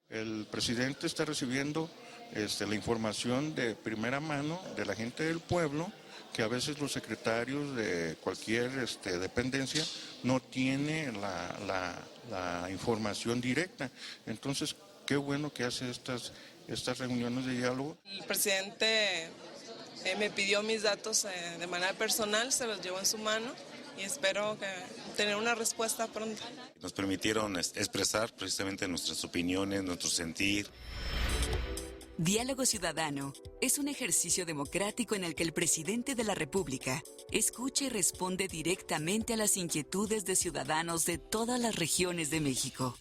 El presidente está recibiendo la información de primera mano de la gente del pueblo, que a veces los secretarios de cualquier dependencia no tienen la información directa. Entonces, qué bueno que hace estas reuniones de diálogo. El presidente me pidió mis datos de manera personal, se los llevo en su mano y espero tener una respuesta pronto. Nos permitieron expresar precisamente nuestras opiniones, nuestro sentir. Diálogo Ciudadano es un ejercicio democrático en el que el presidente de la República escucha y responde directamente a las inquietudes de ciudadanos de todas las regiones de México.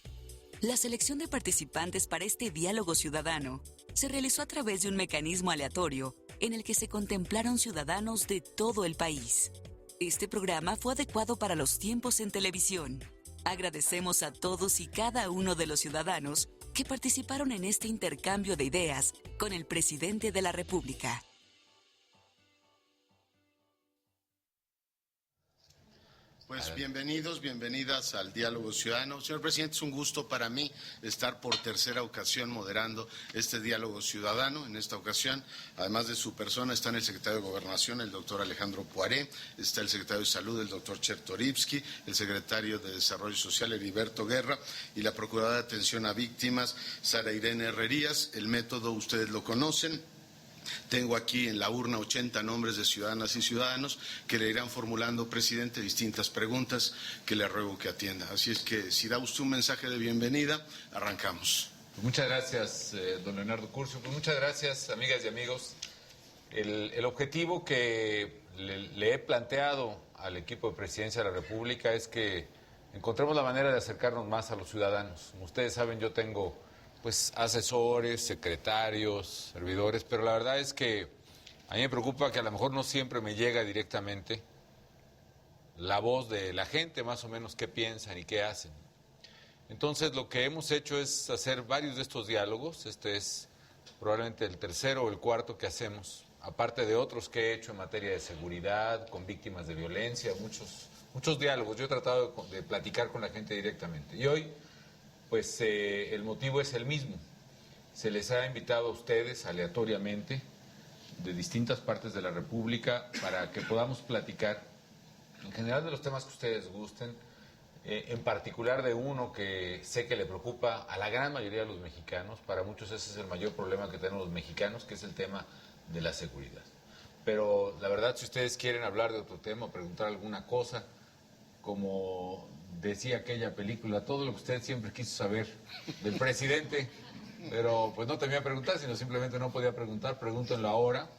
La selección de participantes para este diálogo ciudadano se realizó a través de un mecanismo aleatorio en el que se contemplaron ciudadanos de todo el país. Este programa fue adecuado para los tiempos en televisión. Agradecemos a todos y cada uno de los ciudadanos que participaron en este intercambio de ideas con el presidente de la República. Pues bienvenidos, bienvenidas al Diálogo Ciudadano. Señor presidente, es un gusto para mí estar por tercera ocasión moderando este Diálogo Ciudadano. En esta ocasión, además de su persona, están el secretario de Gobernación, el doctor Alejandro Poiré, está el secretario de Salud, el doctor Chertorivsky, el secretario de Desarrollo Social, Heriberto Guerra, y la procuradora de Atención a Víctimas, Sara Irene Herrerías. El método ustedes lo conocen. Tengo aquí en la urna 80 nombres de ciudadanas y ciudadanos que le irán formulando, presidente, distintas preguntas que le ruego que atienda. Así es que, si da usted un mensaje de bienvenida, arrancamos. Muchas gracias, don Leonardo Curcio. Pues muchas gracias, amigas y amigos. El objetivo que le he planteado al equipo de Presidencia de la República es que encontremos la manera de acercarnos más a los ciudadanos. Como ustedes saben, yo tengo asesores, secretarios, servidores, pero la verdad es que a mí me preocupa que a lo mejor no siempre me llega directamente la voz de la gente, más o menos qué piensan y qué hacen. Entonces lo que hemos hecho es hacer varios de estos diálogos. Este es probablemente el tercero o el cuarto que hacemos, aparte de otros que he hecho en materia de seguridad, con víctimas de violencia, muchos diálogos. Yo he tratado de platicar con la gente directamente. Y hoy el motivo es el mismo. Se les ha invitado a ustedes aleatoriamente de distintas partes de la República para que podamos platicar en general de los temas que ustedes gusten, en particular de uno que sé que le preocupa a la gran mayoría de los mexicanos. Para muchos ese es el mayor problema que tenemos los mexicanos, que es el tema de la seguridad. Pero la verdad, si ustedes quieren hablar de otro tema o preguntar alguna cosa, como decía aquella película, todo lo que usted siempre quiso saber del presidente, pero pues no temía preguntar, sino simplemente no podía preguntar, pregúntenlo ahora,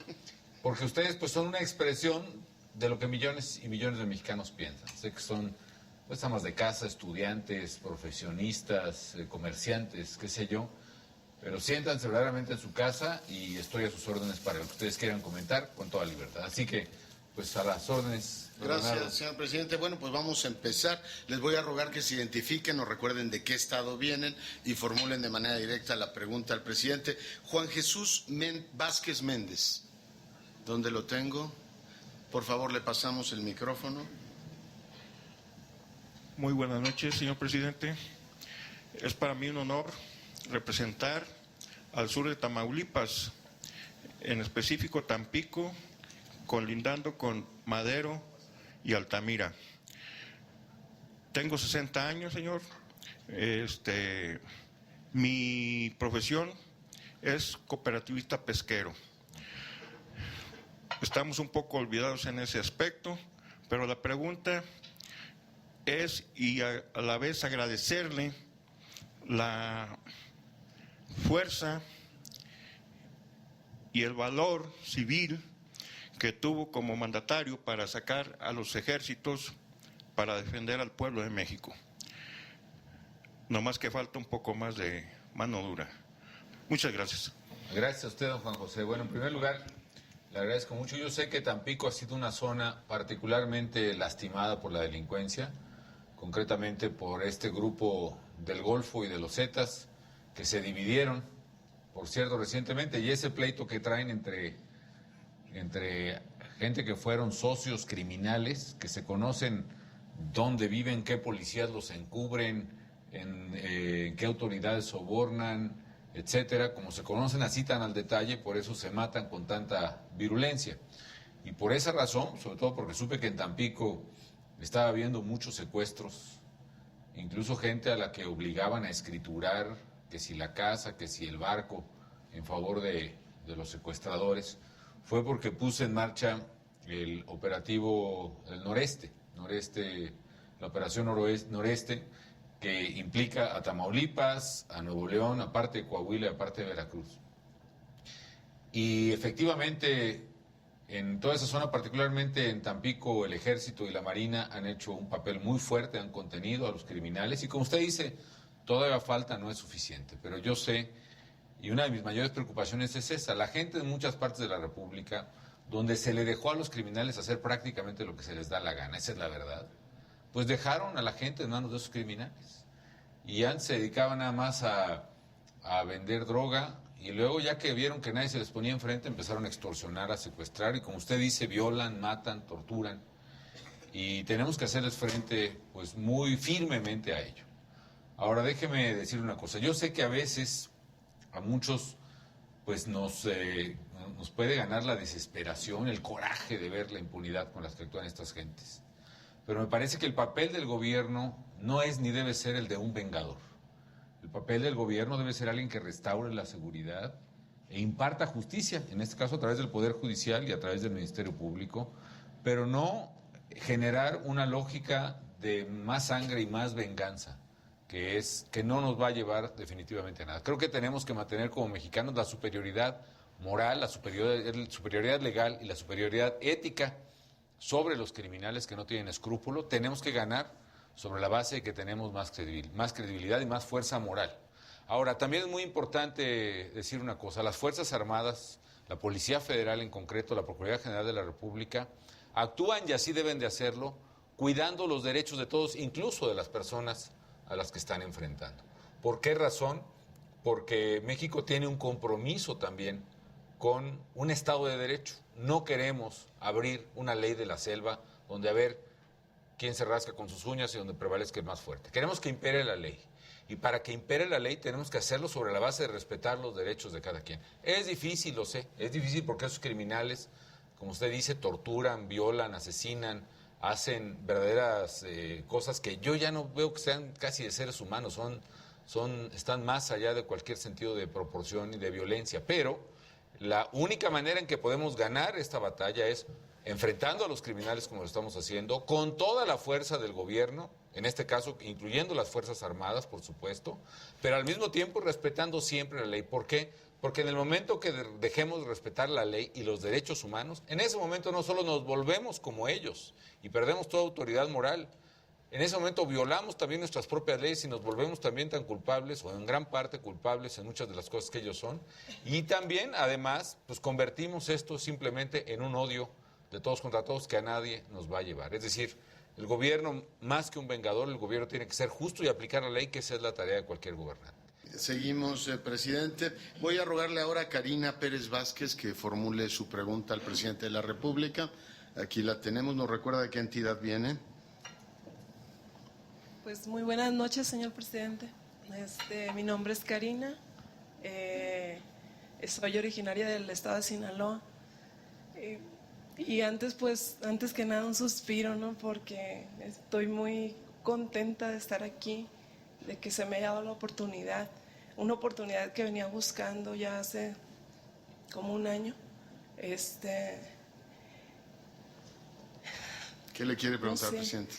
porque ustedes pues son una expresión de lo que millones y millones de mexicanos piensan. Sé que son pues amas de casa, estudiantes, profesionistas, comerciantes, qué sé yo, pero siéntanse verdaderamente en su casa y estoy a sus órdenes para lo que ustedes quieran comentar con toda libertad. Así que pues a las órdenes. Gracias, señor presidente. Bueno, pues vamos a empezar. Les voy a rogar que se identifiquen, nos recuerden de qué estado vienen y formulen de manera directa la pregunta al presidente. Juan Jesús Vázquez Méndez. ¿Dónde lo tengo? Por favor, le pasamos el micrófono. Muy buenas noches, señor presidente. Es para mí un honor representar al sur de Tamaulipas, en específico Tampico, colindando con Madero y Altamira. Tengo 60 años, señor. Mi profesión es cooperativista pesquero. Estamos un poco olvidados en ese aspecto, pero la pregunta es, y a la vez agradecerle la fuerza y el valor civil que tuvo como mandatario para sacar a los ejércitos para defender al pueblo de México. No más que falta un poco más de mano dura. Muchas gracias. Gracias a usted, don Juan José. Bueno, en primer lugar, le agradezco mucho. Yo sé que Tampico ha sido una zona particularmente lastimada por la delincuencia, concretamente por este grupo del Golfo y de los Zetas, que se dividieron, por cierto, recientemente, y ese pleito que traen entre gente que fueron socios criminales, que se conocen dónde viven, qué policías los encubren, en qué autoridades sobornan, etcétera. Como se conocen así tan al detalle, por eso se matan con tanta virulencia. Y por esa razón, sobre todo porque supe que en Tampico estaba habiendo muchos secuestros, incluso gente a la que obligaban a escriturar, que si la casa, que si el barco, en favor de los secuestradores, fue porque puse en marcha el operativo del noreste, la operación noreste, que implica a Tamaulipas, a Nuevo León, aparte de Coahuila y aparte de Veracruz. Y efectivamente, en toda esa zona, particularmente en Tampico, el Ejército y la Marina han hecho un papel muy fuerte, han contenido a los criminales y, como usted dice, todavía falta, no es suficiente, pero yo sé, y una de mis mayores preocupaciones es esa: la gente en muchas partes de la República, donde se le dejó a los criminales hacer prácticamente lo que se les da la gana, esa es la verdad, pues dejaron a la gente en manos de esos criminales y antes se dedicaban nada más a vender droga. Y luego, ya que vieron que nadie se les ponía enfrente, empezaron a extorsionar, a secuestrar y, como usted dice, violan, matan, torturan. Y tenemos que hacerles frente, pues, muy firmemente a ello. Ahora, déjeme decir una cosa. Yo sé que a veces a muchos, pues, nos puede ganar la desesperación, el coraje de ver la impunidad con la que actúan estas gentes. Pero me parece que el papel del gobierno no es ni debe ser el de un vengador. El papel del gobierno debe ser alguien que restaure la seguridad e imparta justicia, en este caso a través del Poder Judicial y a través del Ministerio Público, pero no generar una lógica de más sangre y más venganza, que no nos va a llevar definitivamente a nada. Creo que tenemos que mantener como mexicanos la superioridad moral, la superioridad legal y la superioridad ética sobre los criminales que no tienen escrúpulo. Tenemos que ganar sobre la base de que tenemos más credibilidad y más fuerza moral. Ahora, también es muy importante decir una cosa: las Fuerzas Armadas, la Policía Federal en concreto, la Procuraduría General de la República, actúan, y así deben de hacerlo, cuidando los derechos de todos, incluso de las personas a las que están enfrentando. ¿Por qué razón? Porque México tiene un compromiso también con un Estado de Derecho. No queremos abrir una ley de la selva donde a ver quién se rasca con sus uñas y donde prevalezca el más fuerte. Queremos que impere la ley. Y para que impere la ley tenemos que hacerlo sobre la base de respetar los derechos de cada quien. Es difícil, lo sé. Es difícil porque esos criminales, como usted dice, torturan, violan, asesinan, hacen verdaderas cosas que yo ya no veo que sean casi de seres humanos. Están más allá de cualquier sentido de proporción y de violencia. Pero la única manera en que podemos ganar esta batalla es enfrentando a los criminales como lo estamos haciendo, con toda la fuerza del gobierno, en este caso incluyendo las Fuerzas Armadas, por supuesto, pero al mismo tiempo respetando siempre la ley. ¿Por qué? Porque en el momento que dejemos de respetar la ley y los derechos humanos, en ese momento no solo nos volvemos como ellos y perdemos toda autoridad moral, en ese momento violamos también nuestras propias leyes y nos volvemos también tan culpables, o en gran parte culpables en muchas de las cosas que ellos son, y también, además, pues convertimos esto simplemente en un odio de todos contra todos que a nadie nos va a llevar. Es decir, el gobierno, más que un vengador, el gobierno tiene que ser justo y aplicar la ley, que esa es la tarea de cualquier gobernante. Seguimos, presidente. Voy a rogarle ahora a Karina Pérez Vázquez que formule su pregunta al presidente de la República. Aquí la tenemos. ¿Nos recuerda de qué entidad viene? Pues muy buenas noches, señor presidente. Mi nombre es Karina. Soy originaria del estado de Sinaloa. Y antes que nada un suspiro, ¿no? Porque estoy muy contenta de estar aquí, de que se me haya dado la oportunidad, una oportunidad que venía buscando ya hace como un año. ¿Qué le quiere preguntar, no sé, presidente?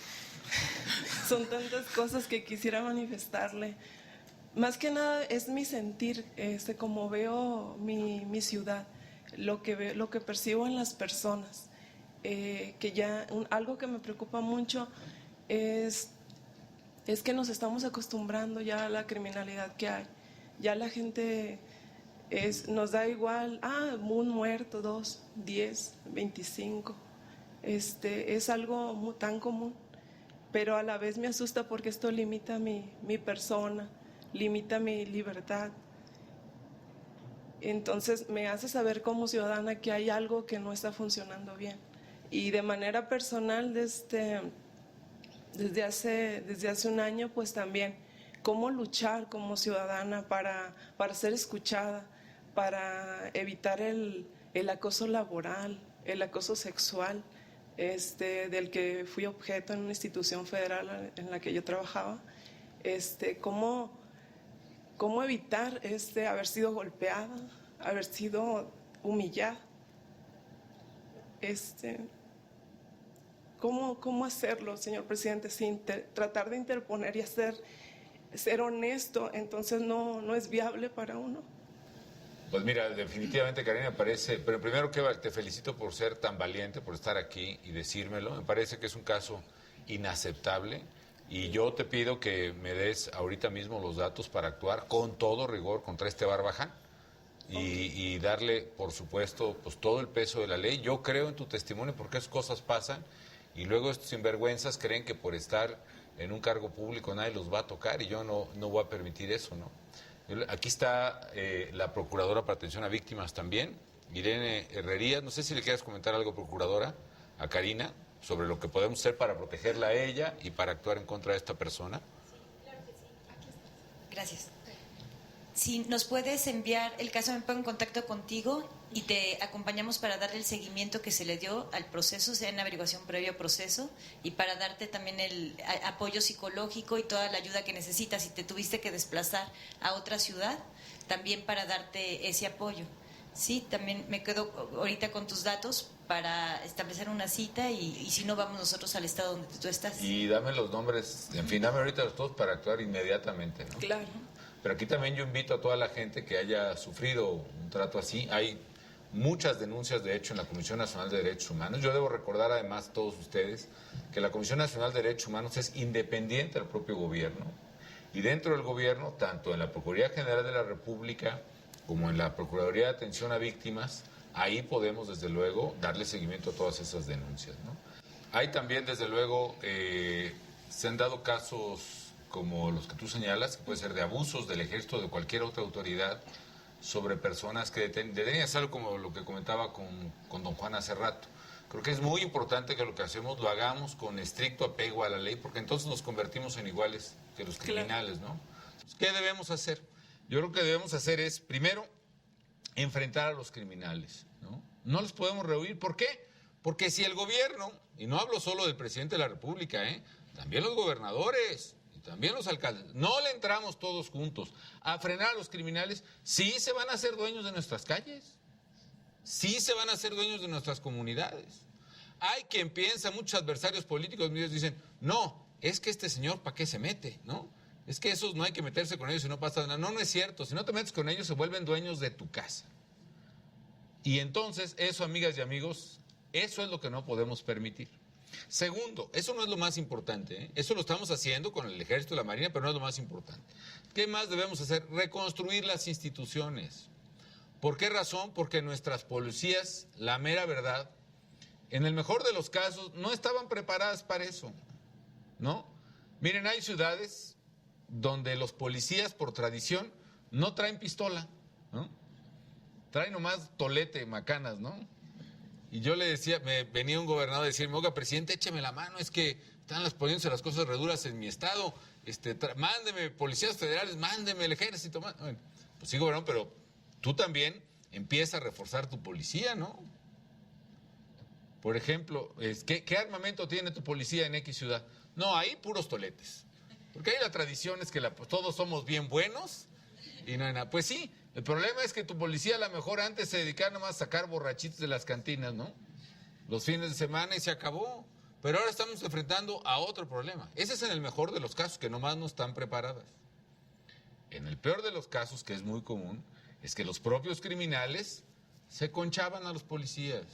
Son tantas cosas que quisiera manifestarle. Más que nada es mi sentir, como veo mi ciudad. Lo que percibo en las personas, que ya algo que me preocupa mucho es que nos estamos acostumbrando ya a la criminalidad que hay. Ya la gente nos da igual, un muerto, 2, 10, 25, es algo tan común, pero a la vez me asusta porque esto limita mi persona, limita mi libertad. Entonces me hace saber como ciudadana que hay algo que no está funcionando bien. Y de manera personal, desde hace un año, pues también cómo luchar como ciudadana para ser escuchada, para evitar el acoso laboral, el acoso sexual, del que fui objeto en una institución federal en la que yo trabajaba, cómo evitar haber sido golpeada, haber sido humillada, ¿cómo hacerlo, señor presidente, sin tratar de interponer y ser honesto? Entonces no es viable para uno. Pues mira, definitivamente, Karina, me parece, pero primero que te felicito por ser tan valiente, por estar aquí y decírmelo. Me parece que es un caso inaceptable y yo te pido que me des ahorita mismo los datos para actuar con todo rigor contra este Barbaján y darle, por supuesto, pues todo el peso de la ley. Yo creo en tu testimonio porque esas cosas pasan y luego estos sinvergüenzas creen que por estar en un cargo público nadie los va a tocar y yo no voy a permitir eso, ¿no? Aquí está la Procuradora para Atención a Víctimas también, Irene Herrerías. No sé si le quieres comentar algo, Procuradora, a Karina, sobre lo que podemos hacer para protegerla a ella y para actuar en contra de esta persona. Sí, claro que sí. Aquí está. Gracias. Si nos puedes enviar el caso, me pongo en contacto contigo y te acompañamos para darle el seguimiento que se le dio al proceso, sea en averiguación previa proceso, y para darte también el apoyo psicológico y toda la ayuda que necesitas. Si te tuviste que desplazar a otra ciudad, también para darte ese apoyo. Sí, también me quedo ahorita con tus datos para establecer una cita y si no, vamos nosotros al estado donde tú estás. Y dame los nombres, en fin, dame ahorita los todos para actuar inmediatamente, ¿no? Claro. Pero aquí también yo invito a toda la gente que haya sufrido un trato así. Hay muchas denuncias, de hecho, en la Comisión Nacional de Derechos Humanos. Yo debo recordar, además, a todos ustedes, que la Comisión Nacional de Derechos Humanos es independiente del propio gobierno. Y dentro del gobierno, tanto en la Procuraduría General de la República como en la Procuraduría de Atención a Víctimas, ahí podemos, desde luego, darle seguimiento a todas esas denuncias, ¿no? Hay también, desde luego, se han dado casos como los que tú señalas, que puede ser de abusos del ejército o de cualquier otra autoridad sobre personas que detenidas, algo como lo que comentaba con don Juan hace rato. Creo que es muy importante que lo que hacemos lo hagamos con estricto apego a la ley, porque entonces nos convertimos en iguales que los criminales, ¿no? ¿Qué debemos hacer? Yo creo que debemos hacer es, primero, enfrentar a los criminales, ¿no? No los podemos rehuir. ¿Por qué? Porque si el gobierno, y no hablo solo del presidente de la República, también los gobernadores, también los alcaldes, no le entramos todos juntos a frenar a los criminales, sí se van a hacer dueños de nuestras calles, sí se van a hacer dueños de nuestras comunidades. Hay quien piensa, muchos adversarios políticos míos dicen, no, es que este señor, ¿para qué se mete? ¿No? Es que esos no hay que meterse con ellos si no pasa nada. No, no es cierto, si no te metes con ellos se vuelven dueños de tu casa. Y entonces, eso, amigas y amigos, eso es lo que no podemos permitir. Segundo, eso no es lo más importante, eso lo estamos haciendo con el Ejército y la Marina, pero no es lo más importante. ¿Qué más debemos hacer? Reconstruir las instituciones. ¿Por qué razón? Porque nuestras policías, la mera verdad, en el mejor de los casos, no estaban preparadas para eso, ¿no? Miren, hay ciudades donde los policías, por tradición, no traen pistola, ¿no? Traen nomás tolete, macanas, ¿no? Y yo le decía, me venía un gobernador a decirme, oiga, presidente, écheme la mano, es que están poniéndose las cosas reduras en mi estado, mándeme policías federales, mándeme el ejército. Bueno, pues sí, gobernador, pero tú también empieza a reforzar tu policía, ¿no? Por ejemplo, ¿qué armamento tiene tu policía en X ciudad? No, ahí puros toletes. Porque ahí la tradición es que todos somos bien buenos y no hay nada. Pues sí, el problema es que tu policía a lo mejor antes se dedicaba nomás a sacar borrachitos de las cantinas, ¿no? Los fines de semana y se acabó. Pero ahora estamos enfrentando a otro problema. Ese es en el mejor de los casos, que nomás no están preparadas. En el peor de los casos, que es muy común, es que los propios criminales se conchaban a los policías.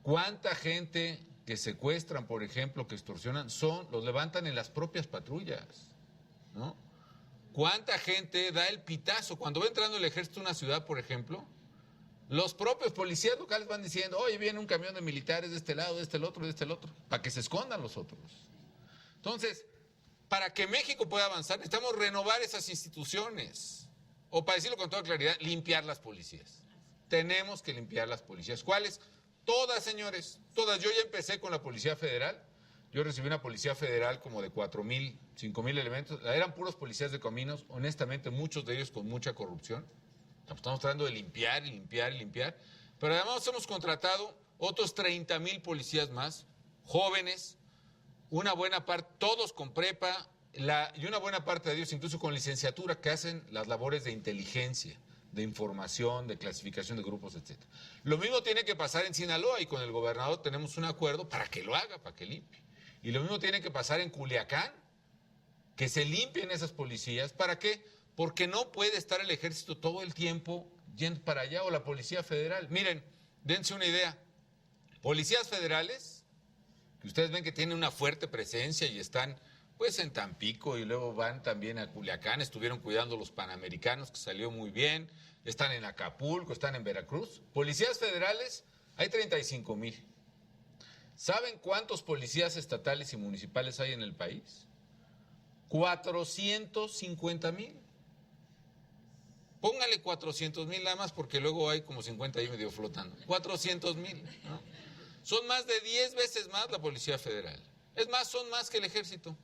¿Cuánta gente que secuestran, por ejemplo, que extorsionan, los levantan en las propias patrullas, ¿no? ¿Cuánta gente da el pitazo? Cuando va entrando el ejército a una ciudad, por ejemplo, los propios policías locales van diciendo, oye, viene un camión de militares de este lado, de este el otro, para que se escondan los otros. Entonces, para que México pueda avanzar, necesitamos renovar esas instituciones. O para decirlo con toda claridad, limpiar las policías. Tenemos que limpiar las policías. ¿Cuáles? Todas, señores, todas. Yo ya empecé con la Policía Federal. Yo recibí una policía federal como de 4,000, 5,000 elementos. Eran puros policías de caminos, honestamente, muchos de ellos con mucha corrupción. Estamos tratando de limpiar y limpiar y limpiar. Pero además hemos contratado otros 30,000 policías más, jóvenes, una buena parte, todos con prepa, y una buena parte de ellos incluso con licenciatura, que hacen las labores de inteligencia, de información, de clasificación de grupos, etc. Lo mismo tiene que pasar en Sinaloa, y con el gobernador tenemos un acuerdo para que lo haga, para que limpie. Y lo mismo tiene que pasar en Culiacán, que se limpien esas policías. ¿Para qué? Porque no puede estar el ejército todo el tiempo yendo para allá, o la Policía Federal. Miren, dense una idea. Policías federales, que ustedes ven que tienen una fuerte presencia y están pues en Tampico y luego van también a Culiacán, estuvieron cuidando los Panamericanos, que salió muy bien, están en Acapulco, están en Veracruz. Policías federales, hay 35,000. ¿Saben cuántos policías estatales y municipales hay en el país? 450,000. Póngale 400,000 nada más, porque luego hay como 50 ahí medio flotando. 400,000, ¿no? Son más de 10 veces más la Policía Federal. Es más, son más que el Ejército.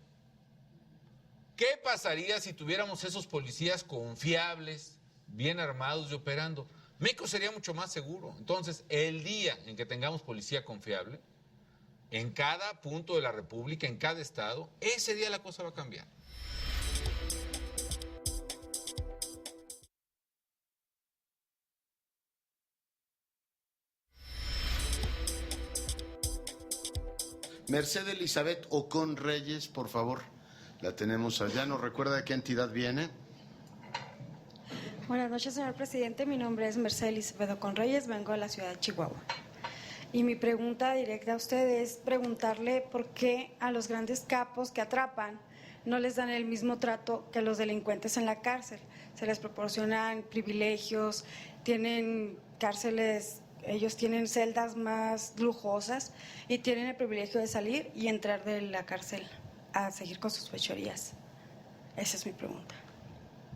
¿Qué pasaría si tuviéramos esos policías confiables, bien armados y operando? México sería mucho más seguro. Entonces, el día en que tengamos policía confiable, en cada punto de la República, en cada estado, ese día la cosa va a cambiar. Merced Elizabeth Ocon Reyes, por favor. La tenemos allá. ¿Nos recuerda de qué entidad viene? Buenas noches, señor presidente. Mi nombre es Merced Elizabeth Ocon Reyes. Vengo de la ciudad de Chihuahua. Y mi pregunta directa a usted es preguntarle por qué a los grandes capos que atrapan no les dan el mismo trato que a los delincuentes en la cárcel. Se les proporcionan privilegios, tienen cárceles, ellos tienen celdas más lujosas y tienen el privilegio de salir y entrar de la cárcel a seguir con sus fechorías. Esa es mi pregunta.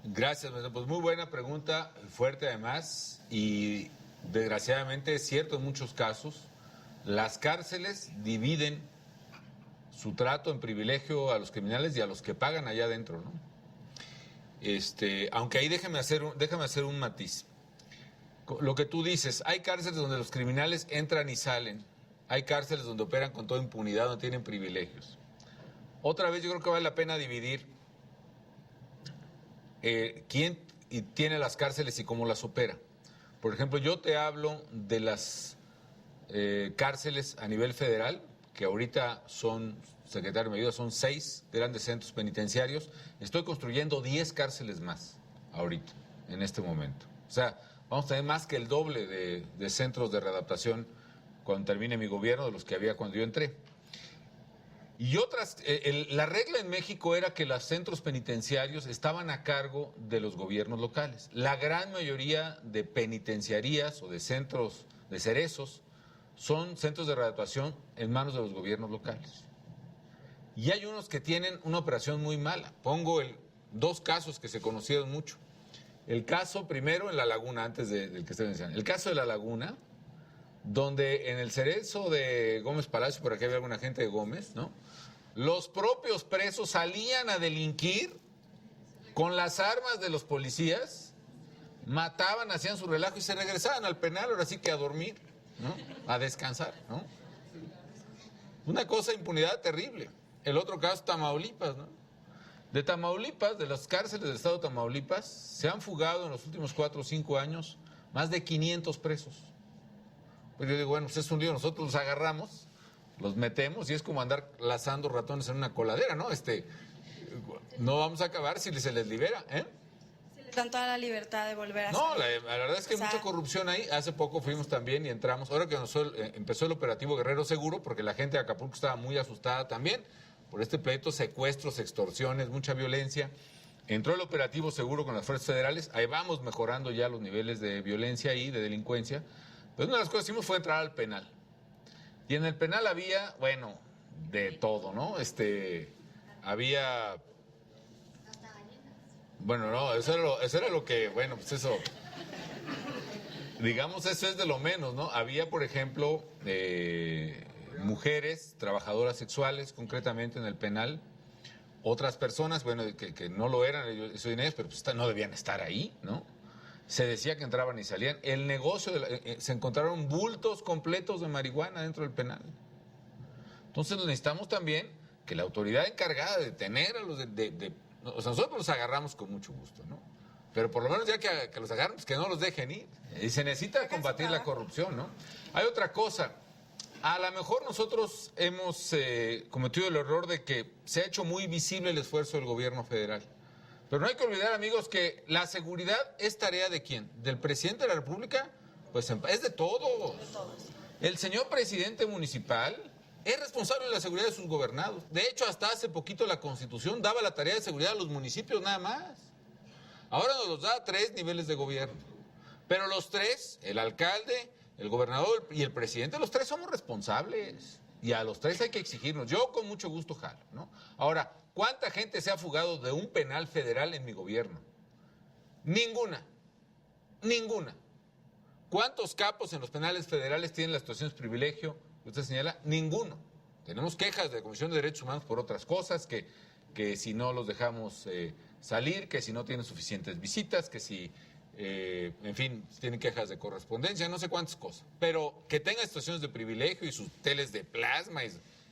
Gracias, pues muy buena pregunta, fuerte además, y desgraciadamente es cierto en muchos casos, las cárceles dividen su trato en privilegio a los criminales y a los que pagan allá adentro, ¿no? Aunque ahí déjame hacer un matiz. Lo que tú dices, hay cárceles donde los criminales entran y salen, hay cárceles donde operan con toda impunidad, donde tienen privilegios. Otra vez yo creo que vale la pena dividir quién tiene las cárceles y cómo las opera. Por ejemplo, yo te hablo de las cárceles a nivel federal, que ahorita son, secretario me ayuda, son 6 grandes centros penitenciarios. Estoy construyendo 10 cárceles más ahorita, en este momento. O sea, vamos a tener más que el doble de centros de readaptación cuando termine mi gobierno de los que había cuando yo entré. Y otras, la regla en México era que los centros penitenciarios estaban a cargo de los gobiernos locales. La gran mayoría de penitenciarías o de centros de cerezos son centros de readaptación en manos de los gobiernos locales. Y hay unos que tienen una operación muy mala. Pongo 2 casos que se conocieron mucho. El caso primero en La Laguna, antes del que ustedes mencionan. El caso de La Laguna, donde en el cerezo de Gómez Palacio, por aquí había alguna gente de Gómez, ¿no? Los propios presos salían a delinquir con las armas de los policías, mataban, hacían su relajo y se regresaban al penal, ahora sí que a dormir, ¿no? A descansar, ¿no? Una cosa, impunidad terrible. El otro caso, Tamaulipas, ¿no? De Tamaulipas, de las cárceles del estado de Tamaulipas, se han fugado en los últimos 4 o 5 años más de 500 presos. Pues yo digo, bueno, pues es un lío, nosotros los agarramos, los metemos y es como andar lazando ratones en una coladera, ¿no? No vamos a acabar si se les libera, ¿eh? Se les dan toda la libertad de volver a No, salir. la verdad es que hay mucha corrupción ahí. Hace poco fuimos también y entramos, ahora que empezó el operativo Guerrero Seguro, porque la gente de Acapulco estaba muy asustada también por este pleito, secuestros, extorsiones, mucha violencia. Entró el operativo Seguro con las fuerzas federales, ahí vamos mejorando ya los niveles de violencia y de delincuencia. Pero una de las cosas que hicimos fue entrar al penal. Y en el penal había, bueno, de todo, ¿no? Había... Bueno, no, eso era lo que, bueno, pues eso... Digamos, eso es de lo menos, ¿no? Había, por ejemplo, mujeres, trabajadoras sexuales, concretamente en el penal. Otras personas, bueno, que no lo eran, eso Inés, pero pues no debían estar ahí, ¿no? Se decía que entraban y salían. El negocio, se encontraron bultos completos de marihuana dentro del penal. Entonces necesitamos también que la autoridad encargada de detener a los o sea, nosotros los agarramos con mucho gusto, ¿no? Pero por lo menos ya que los agarren, pues que no los dejen ir. Y se necesita combatir la corrupción, ¿no? Hay otra cosa. A lo mejor nosotros hemos cometido el error de que se ha hecho muy visible el esfuerzo del gobierno federal. Pero no hay que olvidar, amigos, que la seguridad es tarea ¿de quién? ¿Del presidente de la República? Pues es de todos. El señor presidente municipal es responsable de la seguridad de sus gobernados. De hecho, hasta hace poquito la Constitución daba la tarea de seguridad a los municipios nada más. Ahora nos los da a 3 niveles de gobierno. Pero los 3, el alcalde, el gobernador y el presidente, los 3 somos responsables. Y a los 3 hay que exigirnos. Yo con mucho gusto jalo, ¿no? Ahora, ¿cuánta gente se ha fugado de un penal federal en mi gobierno? Ninguna. Ninguna. ¿Cuántos capos en los penales federales tienen las situaciones de privilegio que usted señala? Ninguno. Tenemos quejas de la Comisión de Derechos Humanos por otras cosas, que si no los dejamos salir, que si no tienen suficientes visitas, que si... en fin, tienen quejas de correspondencia, no sé cuántas cosas, pero que tengan situaciones de privilegio y sus teles de plasma,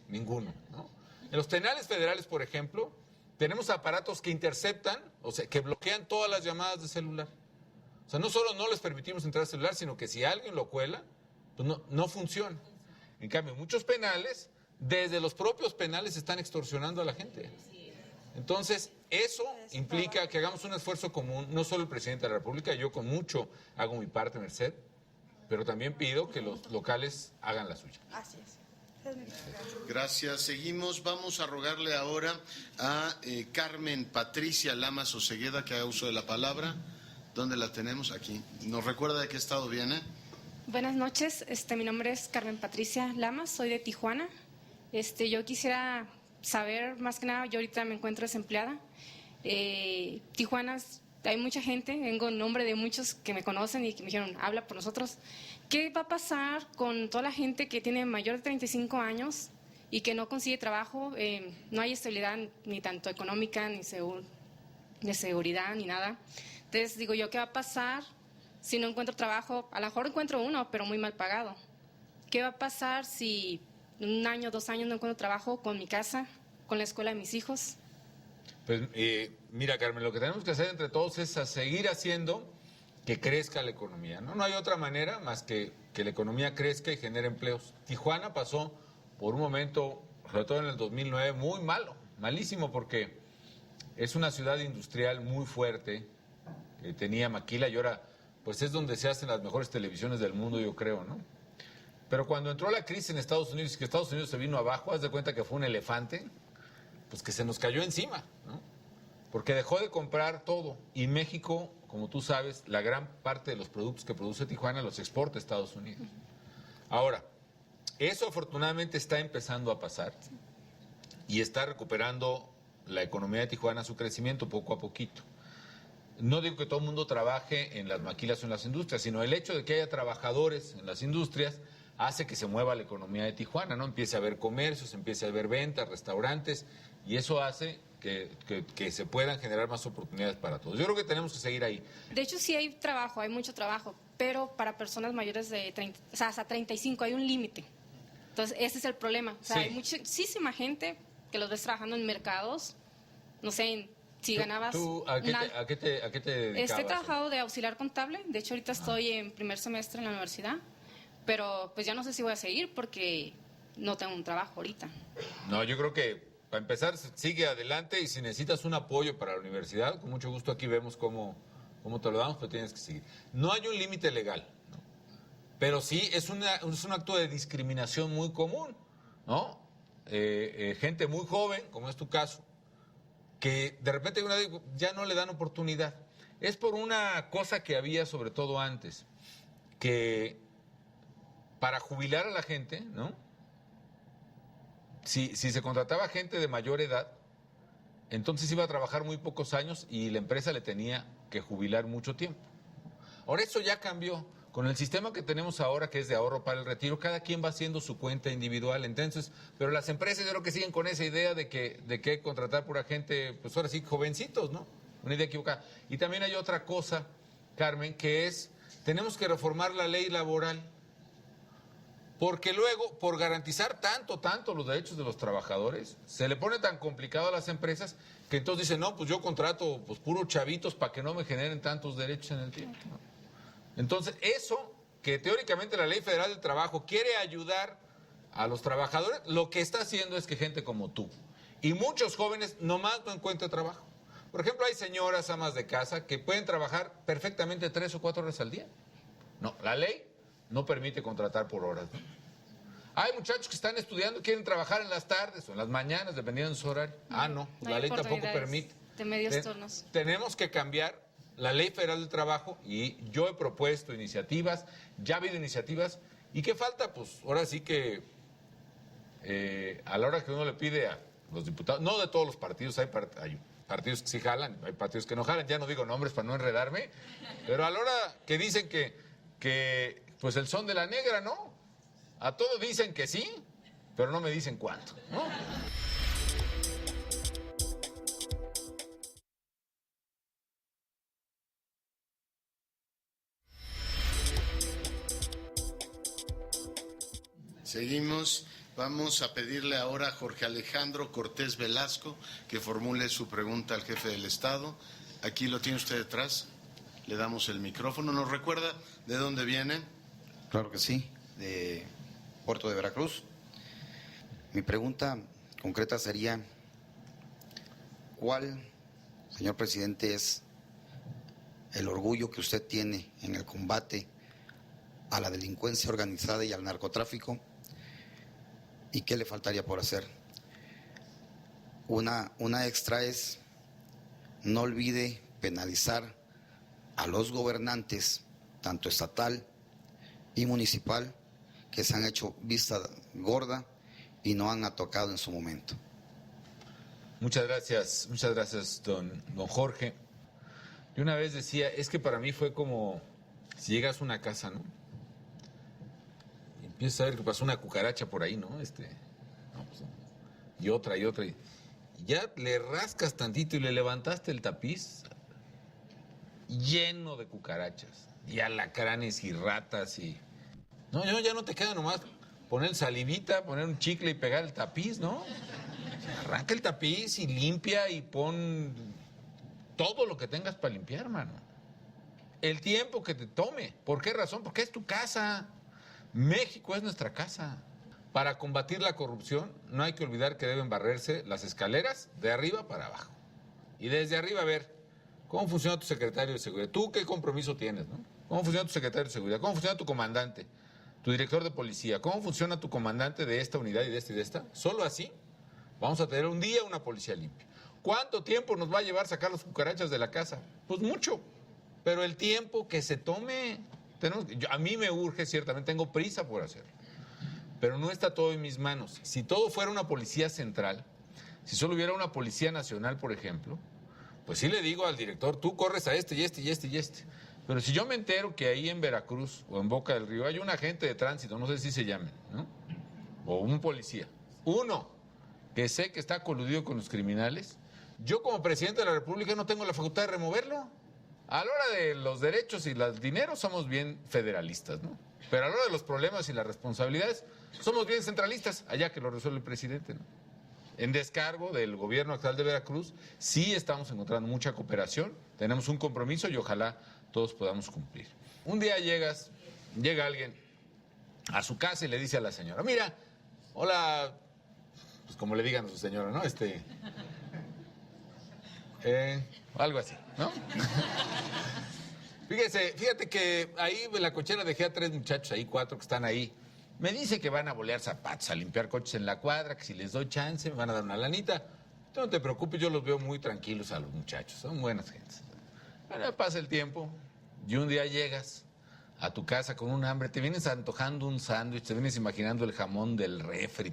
ninguno, ¿no? En los penales federales, por ejemplo, tenemos aparatos que interceptan, o sea, que bloquean todas las llamadas de celular. O sea, no solo no les permitimos entrar al celular, sino que si alguien lo cuela, pues no funciona. En cambio, muchos penales, desde los propios penales, están extorsionando a la gente. Entonces, eso implica que hagamos un esfuerzo común, no solo el presidente de la República, yo con mucho hago mi parte, Merced, pero también pido que los locales hagan la suya. Así es. Gracias. Seguimos. Vamos a rogarle ahora a Carmen Patricia Lamas Osegueda que haga uso de la palabra. ¿Dónde la tenemos? Aquí. ¿Nos recuerda de qué estado viene? Buenas noches. Mi nombre es Carmen Patricia Lamas, soy de Tijuana. Yo quisiera saber, más que nada, yo ahorita me encuentro desempleada. Tijuana, hay mucha gente, vengo en nombre de muchos que me conocen y que me dijeron, habla por nosotros. ¿Qué va a pasar con toda la gente que tiene mayor de 35 años y que no consigue trabajo? No hay estabilidad ni tanto económica, ni de seguridad, ni nada. Entonces, digo yo, ¿qué va a pasar si no encuentro trabajo? A lo mejor encuentro uno, pero muy mal pagado. ¿Qué va a pasar si 1 año, 2 años no encuentro trabajo con mi casa, con la escuela de mis hijos? Pues mira, Carmen, lo que tenemos que hacer entre todos es a seguir haciendo que crezca la economía, ¿no? No hay otra manera más que la economía crezca y genere empleos. Tijuana pasó por un momento, sobre todo en el 2009, muy malo, malísimo, porque es una ciudad industrial muy fuerte, que tenía maquila y ahora pues es donde se hacen las mejores televisiones del mundo, yo creo, ¿no? Pero cuando entró la crisis en Estados Unidos y que Estados Unidos se vino abajo, haz de cuenta que fue un elefante, pues que se nos cayó encima, ¿no? Porque dejó de comprar todo. Y México, como tú sabes, la gran parte de los productos que produce Tijuana los exporta a Estados Unidos. Ahora, eso afortunadamente está empezando a pasar y está recuperando la economía de Tijuana su crecimiento poco a poquito. No digo que todo el mundo trabaje en las maquilas o en las industrias, sino el hecho de que haya trabajadores en las industrias hace que se mueva la economía de Tijuana, ¿no? Empiece a haber comercios, empiece a haber ventas, restaurantes, y eso hace que se puedan generar más oportunidades para todos. Yo creo que tenemos que seguir ahí. De hecho, sí hay trabajo, hay mucho trabajo, pero para personas mayores de 30, o sea, hasta 35 hay un límite. Entonces, ese es el problema. O sea, Sí. hay muchísima gente que los ves trabajando en mercados, no sé, si ganabas... ¿Tú a qué te dedicabas? He trabajado de auxiliar contable, de hecho ahorita estoy en primer semestre en la universidad, pero pues ya no sé si voy a seguir porque no tengo un trabajo ahorita. No, yo creo que para empezar sigue adelante y si necesitas un apoyo para la universidad, con mucho gusto aquí vemos cómo te lo damos, pero tienes que seguir. No hay un límite legal, ¿no? Pero sí es un acto de discriminación muy común, ¿no? Gente muy joven, como es tu caso, que de repente ya no le dan oportunidad. Es por una cosa que había sobre todo antes, que para jubilar a la gente, ¿no? Si se contrataba gente de mayor edad, entonces iba a trabajar muy pocos años y la empresa le tenía que jubilar mucho tiempo. Ahora eso ya cambió. Con el sistema que tenemos ahora, que es de ahorro para el retiro, cada quien va haciendo su cuenta individual. Entonces, pero las empresas yo creo que siguen con esa idea de que contratar por gente, pues ahora sí, jovencitos, ¿no? Una idea equivocada. Y también hay otra cosa, Carmen, que es, tenemos que reformar la ley laboral. Porque luego, por garantizar tanto los derechos de los trabajadores, se le pone tan complicado a las empresas que entonces dicen, no, pues yo contrato pues puros chavitos para que no me generen tantos derechos en el tiempo. Entonces, eso que teóricamente la Ley Federal del Trabajo quiere ayudar a los trabajadores, lo que está haciendo es que gente como tú y muchos jóvenes nomás no encuentren trabajo. Por ejemplo, hay señoras, amas de casa, que pueden trabajar perfectamente 3 o 4 horas al día. No, la ley no permite contratar por horas, ¿no? Hay muchachos que están estudiando y quieren trabajar en las tardes o en las mañanas, dependiendo de su horario. No, la ley tampoco permite. De medios turnos. Tenemos que cambiar la Ley Federal del Trabajo y yo he propuesto iniciativas, ya ha habido iniciativas. ¿Y qué falta? Pues ahora sí que a la hora que uno le pide a los diputados, no de todos los partidos, hay partidos que sí jalan, hay partidos que no jalan, ya no digo nombres para no enredarme, pero a la hora que dicen que pues el son de la negra, ¿no? A todos dicen que sí, pero no me dicen cuánto, ¿no? Seguimos. Vamos a pedirle ahora a Jorge Alejandro Cortés Velasco que formule su pregunta al jefe del Estado. Aquí lo tiene usted detrás. Le damos el micrófono. ¿Nos recuerda de dónde vienen? Claro que sí, de Puerto de Veracruz. Mi pregunta concreta sería, ¿cuál, señor presidente, es el orgullo que usted tiene en el combate a la delincuencia organizada y al narcotráfico? ¿Y qué le faltaría por hacer? Una extra es, no olvide penalizar a los gobernantes, tanto estatal y municipal, que se han hecho vista gorda y no han atacado en su momento. Muchas gracias, don Jorge. Yo una vez decía, es que para mí fue como si llegas a una casa, ¿no? Y empiezas a ver que pasó una cucaracha por ahí, ¿no? Y otra. Y ya le rascas tantito y le levantaste el tapiz lleno de cucarachas y alacranes y ratas y... No, ya no te queda nomás poner salivita, poner un chicle y pegar el tapiz, ¿no? Arranca el tapiz y limpia y pon todo lo que tengas para limpiar, mano. El tiempo que te tome. ¿Por qué razón? Porque es tu casa. México es nuestra casa. Para combatir la corrupción no hay que olvidar que deben barrerse las escaleras de arriba para abajo. Y desde arriba a ver cómo funciona tu secretario de seguridad. ¿Tú qué compromiso tienes, no? ¿Cómo funciona tu secretario de seguridad? ¿Cómo funciona tu comandante? Tu director de policía. ¿Cómo funciona tu comandante de esta unidad y de esta y de esta? Solo así vamos a tener un día una policía limpia. ¿Cuánto tiempo nos va a llevar sacar las cucarachas de la casa? Pues mucho. Pero el tiempo que se tome... a mí me urge, ciertamente, tengo prisa por hacerlo. Pero no está todo en mis manos. Si todo fuera una policía central, si solo hubiera una policía nacional, por ejemplo, pues sí le digo al director, tú corres a este y este y este y este. Pero si yo me entero que ahí en Veracruz o en Boca del Río hay un agente de tránsito, no sé si se llamen, ¿no? O un policía, uno que sé que está coludido con los criminales, yo como presidente de la República no tengo la facultad de removerlo. A la hora de los derechos y los dineros somos bien federalistas, ¿no? Pero a la hora de los problemas y las responsabilidades somos bien centralistas, allá que lo resuelve el presidente, ¿no? En descargo del gobierno actual de Veracruz, sí estamos encontrando mucha cooperación, tenemos un compromiso y ojalá todos podamos cumplir. Un día llega alguien a su casa y le dice a la señora, mira, hola, pues como le digan a su señora, ¿no? Algo así, ¿no? Fíjate que ahí en la cochera dejé a 3 muchachos ahí, 4 que están ahí. Me dice que van a bolear zapatos, a limpiar coches en la cuadra, que si les doy chance me van a dar una lanita. Tú no te preocupes, yo los veo muy tranquilos a los muchachos, son buenas gentes. Bueno, pasa el tiempo y un día llegas a tu casa con un hambre, te vienes antojando un sándwich, te vienes imaginando el jamón del refri.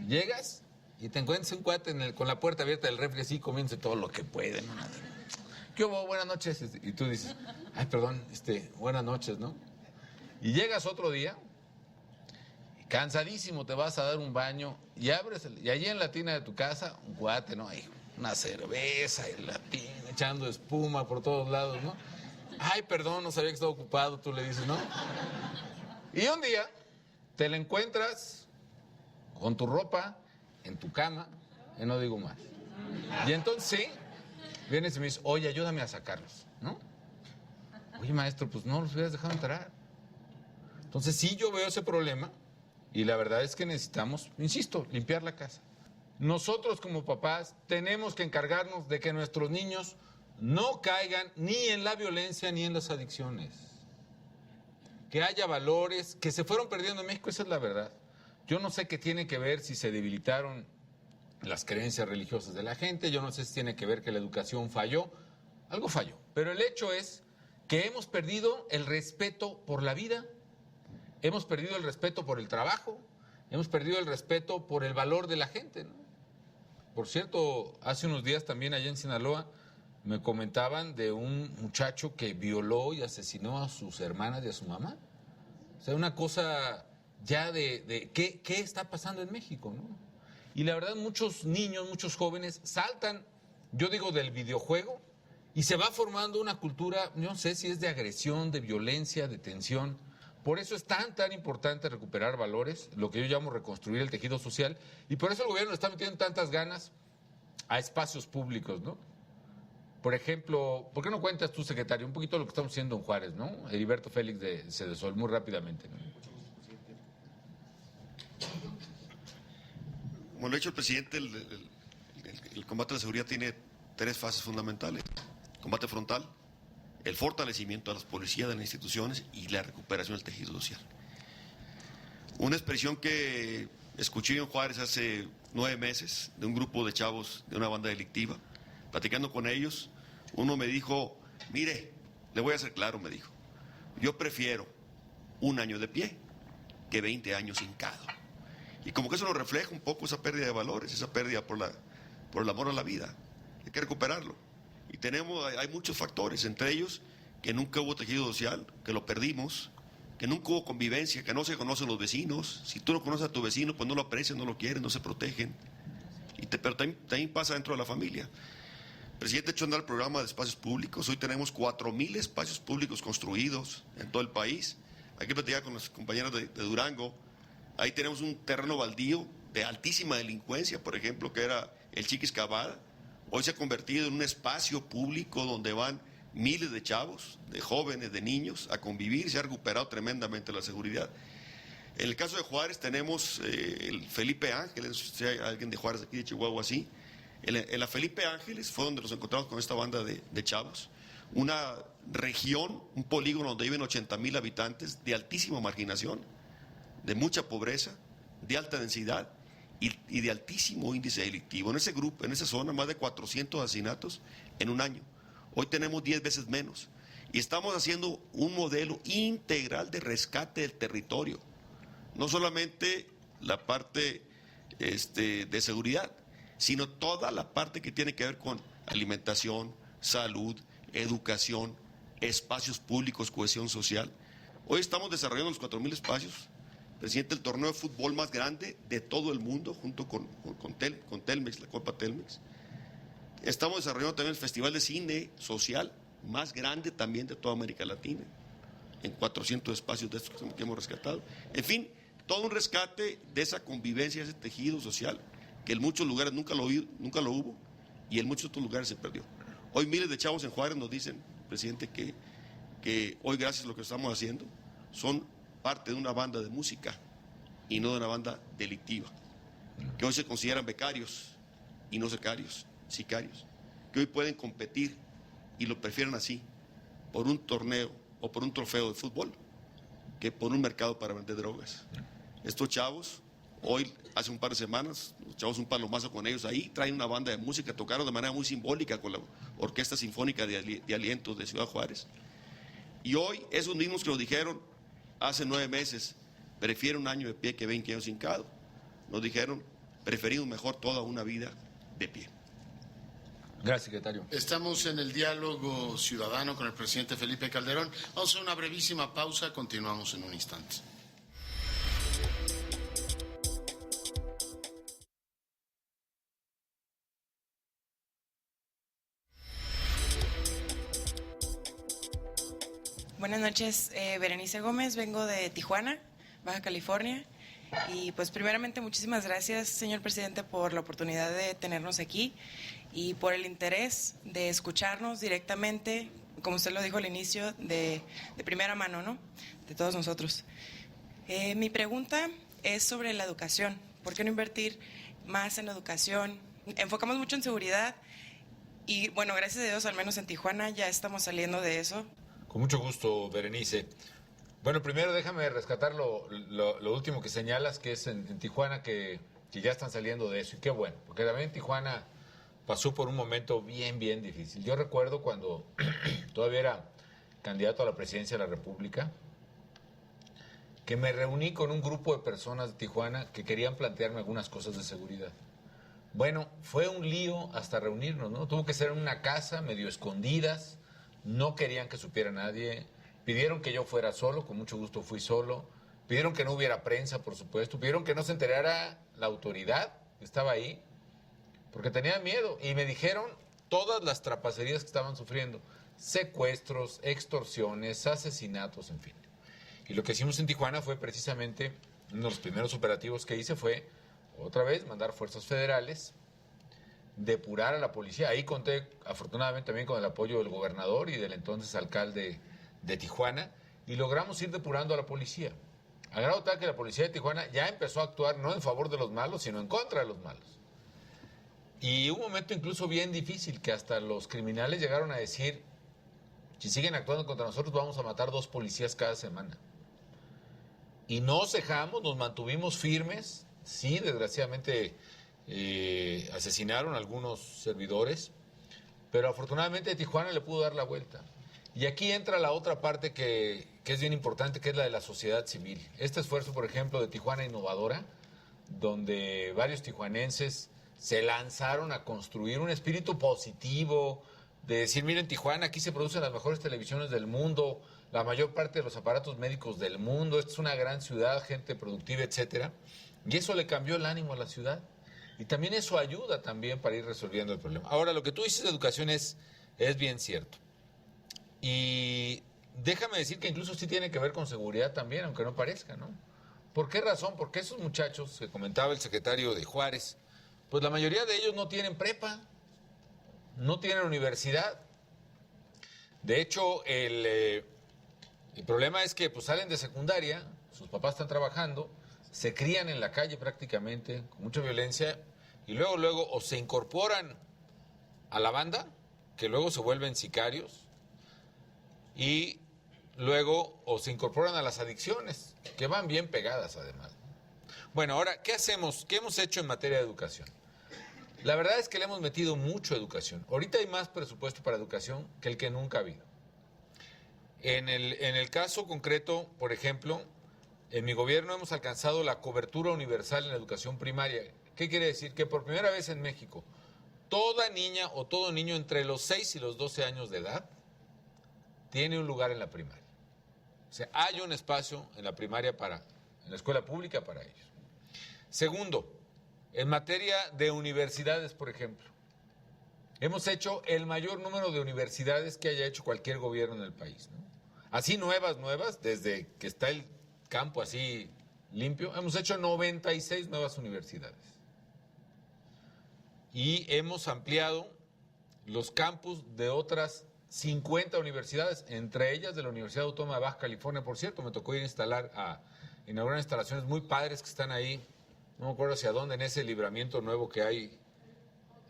Llegas y te encuentras un cuate con la puerta abierta del refri así, comiéndose todo lo que puede, ¿no? ¿Qué hubo? Buenas noches. Y tú dices, ay, perdón, buenas noches, ¿no? Y llegas otro día, cansadísimo, te vas a dar un baño y abres, y allí en la tina de tu casa, un cuate, ¿no? Ahí, una cerveza y la tina, echando espuma por todos lados, ¿no? Ay, perdón, no sabía que estaba ocupado, tú le dices, ¿no? Y un día te la encuentras con tu ropa en tu cama, y no digo más. Y entonces sí, vienes y me dices, oye, ayúdame a sacarlos, ¿no? Oye, maestro, pues no los hubieras dejado entrar. Entonces sí, yo veo ese problema y la verdad es que necesitamos, insisto, limpiar la casa. Nosotros como papás tenemos que encargarnos de que nuestros niños no caigan ni en la violencia ni en las adicciones. Que haya valores que se fueron perdiendo en México, esa es la verdad. Yo no sé qué tiene que ver si se debilitaron las creencias religiosas de la gente, yo no sé si tiene que ver que la educación falló, algo falló. Pero el hecho es que hemos perdido el respeto por la vida, hemos perdido el respeto por el trabajo, hemos perdido el respeto por el valor de la gente, ¿no? Por cierto, hace unos días también allá en Sinaloa me comentaban de un muchacho que violó y asesinó a sus hermanas y a su mamá. O sea, una cosa ya de ¿qué está pasando en México, no? Y la verdad, muchos niños, muchos jóvenes saltan, yo digo, del videojuego y se va formando una cultura, yo no sé si es de agresión, de violencia, de tensión. Por eso es tan importante recuperar valores, lo que yo llamo reconstruir el tejido social, y por eso el gobierno le está metiendo tantas ganas a espacios públicos, ¿no? Por ejemplo, ¿por qué no cuentas tú, secretario, un poquito lo que estamos haciendo en Juárez, ¿no? Heriberto Félix de Cedesol, muy rápidamente, ¿no? Como lo ha dicho el presidente, el combate a la seguridad tiene 3 fases fundamentales. Combate frontal, el fortalecimiento de las policías, de las instituciones y la recuperación del tejido social. Una expresión que escuché en Juárez hace 9 meses de un grupo de chavos de una banda delictiva. Platicando con ellos, uno me dijo, mire, le voy a hacer claro, me dijo, yo prefiero 1 año de pie que 20 años hincado. Y como que eso nos refleja un poco esa pérdida de valores, esa pérdida por el amor a la vida. Hay que recuperarlo. Y hay muchos factores, entre ellos que nunca hubo tejido social, que lo perdimos, que nunca hubo convivencia, que no se conocen los vecinos. Si tú no conoces a tu vecino, pues no lo aprecian, no lo quieren, no se protegen. Pero también pasa dentro de la familia. El presidente echó a andar el programa de espacios públicos. Hoy tenemos 4,000 espacios públicos construidos en todo el país. Hay que platicar con los compañeros de Durango. Ahí tenemos un terreno baldío de altísima delincuencia, por ejemplo, que era el Chiquis Cabal. Hoy se ha convertido en un espacio público donde van miles de chavos, de jóvenes, de niños, a convivir. Se ha recuperado tremendamente la seguridad. En el caso de Juárez tenemos el Felipe Ángeles, si hay alguien de Juárez, aquí de Chihuahua, así. En la Felipe Ángeles fue donde nos encontramos con esta banda de chavos. Una región, un polígono donde viven 80,000 habitantes de altísima marginación, de mucha pobreza, de alta densidad y de altísimo índice delictivo. En ese grupo, en esa zona, más de 400 asesinatos en un año. Hoy tenemos 10 veces menos. Y estamos haciendo un modelo integral de rescate del territorio. No solamente la parte de seguridad, sino toda la parte que tiene que ver con alimentación, salud, educación, espacios públicos, cohesión social. Hoy estamos desarrollando los 4,000 espacios. Presidente, el torneo de fútbol más grande de todo el mundo, junto con Telmex, la Copa Telmex. Estamos desarrollando también el Festival de Cine Social más grande también de toda América Latina, en 400 espacios de estos que hemos rescatado. En fin, todo un rescate de esa convivencia, ese tejido social, que en muchos lugares nunca lo hubo y en muchos otros lugares se perdió. Hoy miles de chavos en Juárez nos dicen, presidente, que hoy, gracias a lo que estamos haciendo, son parte de una banda de música y no de una banda delictiva, que hoy se consideran becarios y no sicarios, que hoy pueden competir y lo prefieren así, por un torneo o por un trofeo de fútbol, que por un mercado para vender drogas. Estos chavos, hoy, hace un par de semanas, los chavos un palomazo con ellos ahí, traen una banda de música, tocaron de manera muy simbólica con la Orquesta Sinfónica de Alientos de Ciudad Juárez. Y hoy, esos mismos que lo dijeron hace 9 meses, prefieren 1 año de pie que 20 años hincado. Nos dijeron, preferimos mejor toda una vida de pie. Gracias, secretario. Estamos en el diálogo ciudadano con el presidente Felipe Calderón. Vamos a hacer una brevísima pausa, continuamos en un instante. Buenas noches, Berenice Gómez, vengo de Tijuana, Baja California, y pues primeramente muchísimas gracias, señor presidente, por la oportunidad de tenernos aquí y por el interés de escucharnos directamente, como usted lo dijo al inicio, de primera mano, ¿no?, de todos nosotros. Mi pregunta es sobre la educación. ¿Por qué no invertir más en educación? Enfocamos mucho en seguridad y, bueno, gracias a Dios, al menos en Tijuana ya estamos saliendo de eso. Con mucho gusto, Berenice. Bueno, primero déjame rescatar lo último que señalas, que es en Tijuana, que ya están saliendo de eso. Y qué bueno, porque también Tijuana pasó por un momento bien difícil. Yo recuerdo cuando todavía era candidato a la presidencia de la República, que me reuní con un grupo de personas de Tijuana que querían plantearme algunas cosas de seguridad. Bueno, fue un lío hasta reunirnos, ¿no? Tuvo que ser en una casa, medio escondidas. No querían que supiera nadie, pidieron que yo fuera solo, con mucho gusto fui solo, pidieron que no hubiera prensa, por supuesto, pidieron que no se enterara la autoridad que estaba ahí, porque tenían miedo, y me dijeron todas las trapacerías que estaban sufriendo, secuestros, extorsiones, asesinatos, en fin. Y lo que hicimos en Tijuana fue precisamente, uno de los primeros operativos que hice fue, otra vez, mandar fuerzas federales, depurar a la policía. Ahí conté afortunadamente también con el apoyo del gobernador y del entonces alcalde de Tijuana, y logramos ir depurando a la policía, a grado tal que la policía de Tijuana ya empezó a actuar no en favor de los malos, sino en contra de los malos. Y un momento incluso bien difícil, que hasta los criminales llegaron a decir: si siguen actuando contra nosotros vamos a matar 2 policías cada semana. Y no cejamos, nos mantuvimos firmes. Sí, desgraciadamente asesinaron a algunos servidores, pero afortunadamente Tijuana le pudo dar la vuelta. Y aquí entra la otra parte que es bien importante, que es la de la sociedad civil. Este esfuerzo, por ejemplo, de Tijuana Innovadora, donde varios tijuanenses se lanzaron a construir un espíritu positivo, de decir: miren, Tijuana, aquí se producen las mejores televisiones del mundo, la mayor parte de los aparatos médicos del mundo, esta es una gran ciudad, gente productiva, etcétera. Y eso le cambió el ánimo a la ciudad. Y también eso ayuda también para ir resolviendo el problema. Ahora, lo que tú dices de educación es bien cierto. Y déjame decir que incluso sí tiene que ver con seguridad también, aunque no parezca, ¿no? ¿Por qué razón? Porque esos muchachos que comentaba el secretario de Juárez, pues la mayoría de ellos no tienen prepa, no tienen universidad. De hecho, el problema es que pues salen de secundaria, sus papás están trabajando, se crían en la calle prácticamente, con mucha violencia, y luego o se incorporan a la banda, que luego se vuelven sicarios, y luego o se incorporan a las adicciones, que van bien pegadas además. Bueno, ahora, ¿qué hacemos? ¿Qué hemos hecho en materia de educación? La verdad es que le hemos metido mucho a educación. Ahorita hay más presupuesto para educación que el que nunca ha habido. En el caso concreto, por ejemplo, en mi gobierno hemos alcanzado la cobertura universal en la educación primaria. ¿Qué quiere decir? Que por primera vez en México, toda niña o todo niño entre los 6 y los 12 años de edad tiene un lugar en la primaria. O sea, hay un espacio en la primaria en la escuela pública para ellos. Segundo, en materia de universidades, por ejemplo, hemos hecho el mayor número de universidades que haya hecho cualquier gobierno en el país, ¿no? Así nuevas, desde que está el campo así limpio, hemos hecho 96 nuevas universidades. Y hemos ampliado los campus de otras 50 universidades, entre ellas de la Universidad Autónoma de Baja California. Por cierto, me tocó ir a inaugurar instalaciones muy padres que están ahí, no me acuerdo hacia dónde, en ese libramiento nuevo que hay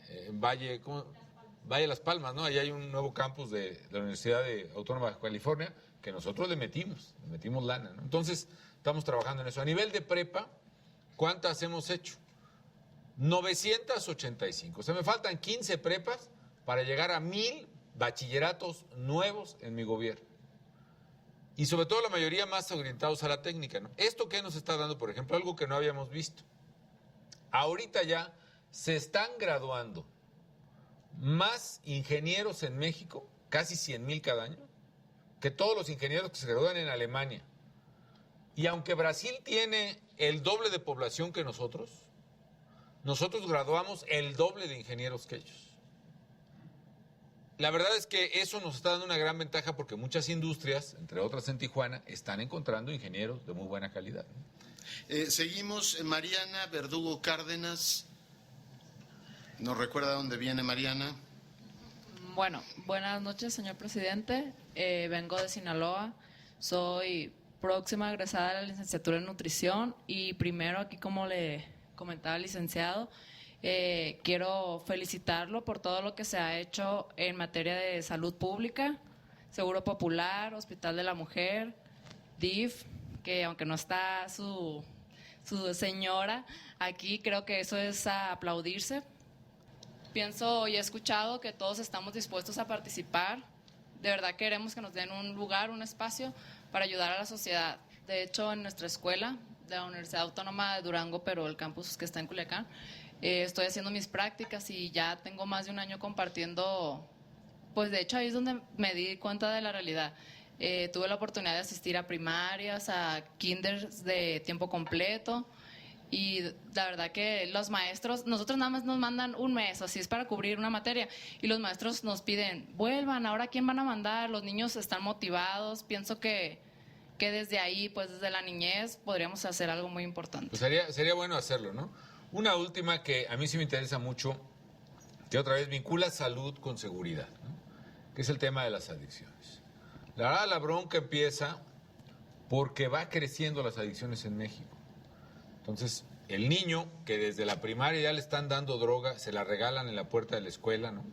en Valle de Las Palmas, ¿no? Ahí hay un nuevo campus de la Universidad Autónoma de Baja California que nosotros le metimos lana, ¿no? Entonces, estamos trabajando en eso. A nivel de prepa, ¿cuántas hemos hecho? 985. O sea, me faltan 15 prepas para llegar a 1000 bachilleratos nuevos en mi gobierno. Y sobre todo la mayoría más orientados a la técnica, ¿no? Esto que nos está dando, por ejemplo, algo que no habíamos visto. Ahorita ya se están graduando más ingenieros en México, casi 100,000 cada año, que todos los ingenieros que se gradúan en Alemania. Y aunque Brasil tiene el doble de población que nosotros graduamos el doble de ingenieros que ellos. La verdad es que eso nos está dando una gran ventaja porque muchas industrias, entre otras en Tijuana, están encontrando ingenieros de muy buena calidad. Seguimos, Mariana Verdugo Cárdenas. ¿Nos recuerda dónde viene Mariana? Bueno, buenas noches, señor presidente. Vengo de Sinaloa. Soy próxima egresada de la licenciatura en nutrición y primero aquí, como le comentaba el licenciado, quiero felicitarlo por todo lo que se ha hecho en materia de salud pública, Seguro Popular, Hospital de la Mujer, DIF, que aunque no está su señora aquí, creo que eso es a aplaudirse. Pienso y he escuchado que todos estamos dispuestos a participar. De verdad queremos que nos den un lugar, un espacio para ayudar a la sociedad. De hecho, en nuestra escuela, de la Universidad Autónoma de Durango, pero el campus que está en Culiacán, estoy haciendo mis prácticas y ya tengo más de un año compartiendo. Pues de hecho ahí es donde me di cuenta de la realidad. Tuve la oportunidad de asistir a primarias, a kinders de tiempo completo. Y la verdad que los maestros, nosotros nada más nos mandan un mes, así es para cubrir una materia, y los maestros nos piden, vuelvan, ahora ¿quién van a mandar? Los niños están motivados. Pienso que desde ahí, pues desde la niñez, podríamos hacer algo muy importante. Pues sería bueno hacerlo, ¿no? Una última que a mí sí me interesa mucho, que otra vez vincula salud con seguridad, ¿no? Que es el tema de las adicciones. La verdad, la bronca empieza porque va creciendo las adicciones en México. Entonces, el niño que desde la primaria ya le están dando droga, se la regalan en la puerta de la escuela, ¿no?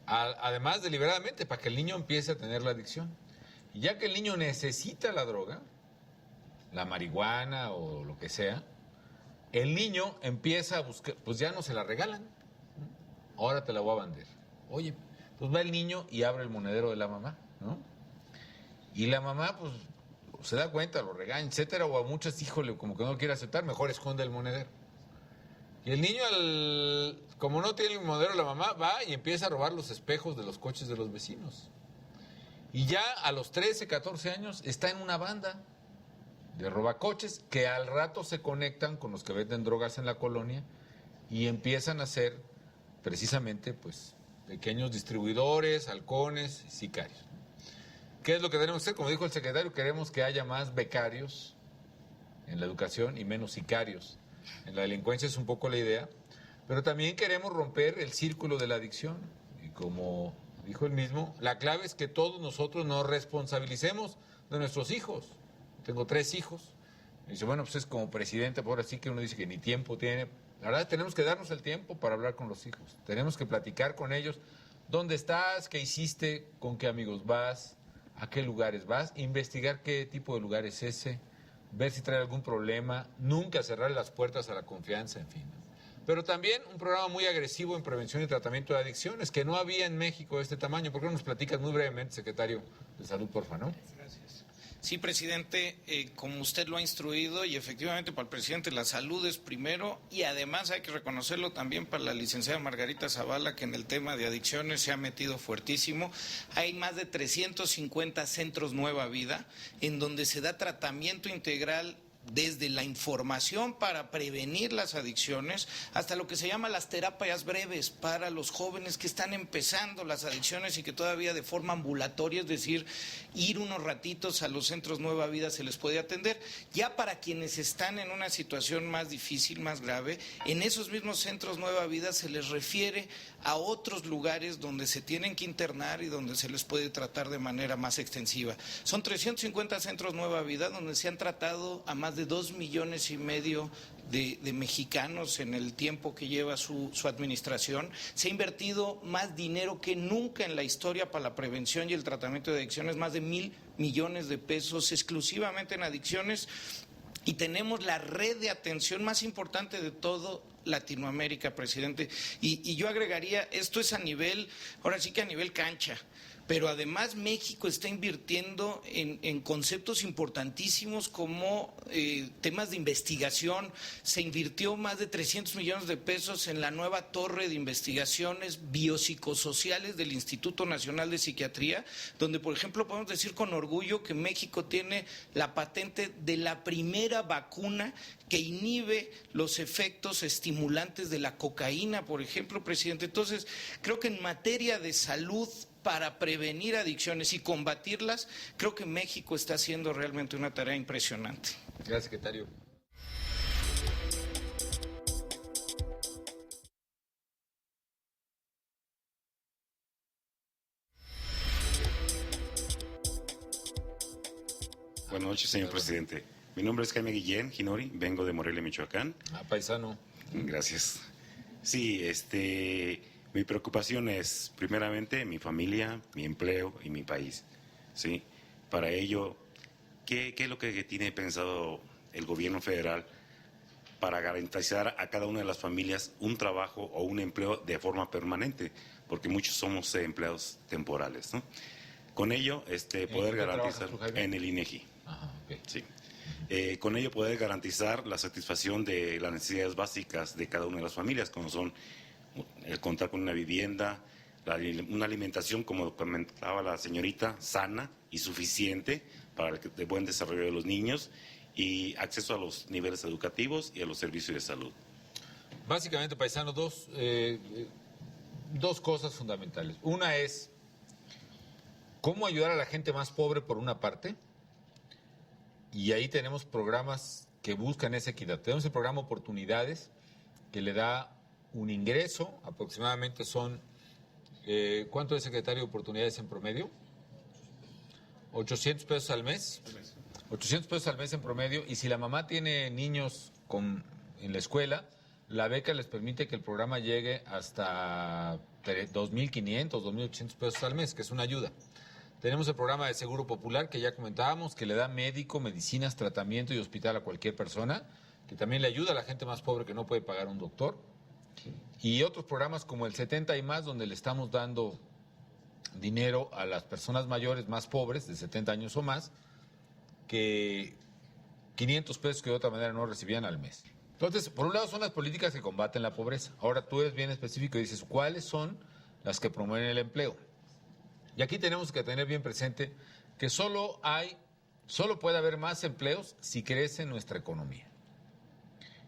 Además, deliberadamente, para que el niño empiece a tener la adicción. Y ya que el niño necesita la droga, la marihuana o lo que sea, el niño empieza a buscar, pues ya no se la regalan, ¿no? Ahora te la voy a vender. Oye, pues va el niño y abre el monedero de la mamá, ¿no? Y la mamá, pues, se da cuenta, lo regaña, etcétera, o a muchos, híjole, como que no lo quiere aceptar, mejor esconde el monedero. Y el niño, como no tiene el monedero, la mamá va y empieza a robar los espejos de los coches de los vecinos. Y ya a los 13, 14 años está en una banda de robacoches que al rato se conectan con los que venden drogas en la colonia y empiezan a ser precisamente, pues, pequeños distribuidores, halcones, sicarios. ¿Qué es lo que tenemos que hacer? Como dijo el secretario, queremos que haya más becarios en la educación y menos sicarios. En la delincuencia es un poco la idea, pero también queremos romper el círculo de la adicción. Y como dijo él mismo, la clave es que todos nosotros nos responsabilicemos de nuestros hijos. Tengo 3 hijos. Y dice, bueno, pues es como presidente, por ahora sí que uno dice que ni tiempo tiene. La verdad, tenemos que darnos el tiempo para hablar con los hijos. Tenemos que platicar con ellos. ¿Dónde estás? ¿Qué hiciste? ¿Con qué amigos vas? ¿A qué lugares vas? Investigar qué tipo de lugar es ese, ver si trae algún problema, nunca cerrar las puertas a la confianza, en fin. Pero también un programa muy agresivo en prevención y tratamiento de adicciones, que no había en México de este tamaño. ¿Por qué no nos platicas muy brevemente, secretario de Salud, porfa, no? Gracias. Sí, presidente, como usted lo ha instruido, y efectivamente para el presidente la salud es primero, y además hay que reconocerlo también para la licenciada Margarita Zavala, que en el tema de adicciones se ha metido fuertísimo. Hay más de 350 centros Nueva Vida, en donde se da tratamiento integral desde la información para prevenir las adicciones hasta lo que se llama las terapias breves para los jóvenes que están empezando las adicciones y que todavía de forma ambulatoria, es decir, ir unos ratitos a los centros Nueva Vida se les puede atender. Ya para quienes están en una situación más difícil, más grave, en esos mismos centros Nueva Vida se les refiere a otros lugares donde se tienen que internar y donde se les puede tratar de manera más extensiva. Son 350 centros Nueva Vida donde se han tratado a más de 2,5 millones de mexicanos en el tiempo que lleva su administración. Se ha invertido más dinero que nunca en la historia para la prevención y el tratamiento de adicciones, más de 1,000 millones de pesos exclusivamente en adicciones, y tenemos la red de atención más importante de todo Latinoamérica, presidente. Y yo agregaría, esto es a nivel, ahora sí que a nivel cancha. Pero además México está invirtiendo en conceptos importantísimos como temas de investigación. Se invirtió más de 300 millones de pesos en la nueva torre de investigaciones biopsicosociales del Instituto Nacional de Psiquiatría, donde, por ejemplo, podemos decir con orgullo que México tiene la patente de la primera vacuna que inhibe los efectos estimulantes de la cocaína, por ejemplo, presidente. Entonces, creo que en materia de salud, para prevenir adicciones y combatirlas, creo que México está haciendo realmente una tarea impresionante. Gracias, secretario. Buenas noches, señor presidente. Mi nombre es Jaime Guillén Ginori, vengo de Morelia, Michoacán. Paisano. Gracias. Sí, mi preocupación es, primeramente, mi familia, mi empleo y mi país. ¿Sí? Para ello, ¿qué es lo que tiene pensado el gobierno federal para garantizar a cada una de las familias un trabajo o un empleo de forma permanente? Porque muchos somos empleados temporales, ¿no? Con ello, poder garantizar en el INEGI. Ajá, okay. Sí. Con ello poder garantizar la satisfacción de las necesidades básicas de cada una de las familias, como son el contar con una vivienda, una alimentación, como comentaba la señorita, sana y suficiente para el buen desarrollo de los niños y acceso a los niveles educativos y a los servicios de salud. Básicamente, paisano, dos cosas fundamentales. Una es cómo ayudar a la gente más pobre por una parte, y ahí tenemos programas que buscan esa equidad. Tenemos el programa Oportunidades, que le da un ingreso, aproximadamente son, ¿cuánto es, secretario, de oportunidades en promedio? 800 pesos al mes. 800 pesos al mes en promedio, y si la mamá tiene niños en la escuela, la beca les permite que el programa llegue hasta 2.500, 2.800 pesos al mes, que es una ayuda. Tenemos el programa de Seguro Popular, que ya comentábamos, que le da médico, medicinas, tratamiento y hospital a cualquier persona, que también le ayuda a la gente más pobre que no puede pagar un doctor. Y otros programas como el 70 y más, donde le estamos dando dinero a las personas mayores más pobres, de 70 años o más, que 500 pesos que de otra manera no recibían al mes. Entonces, por un lado son las políticas que combaten la pobreza. Ahora tú eres bien específico y dices, ¿cuáles son las que promueven el empleo? Y aquí tenemos que tener bien presente que solo puede haber más empleos si crece nuestra economía.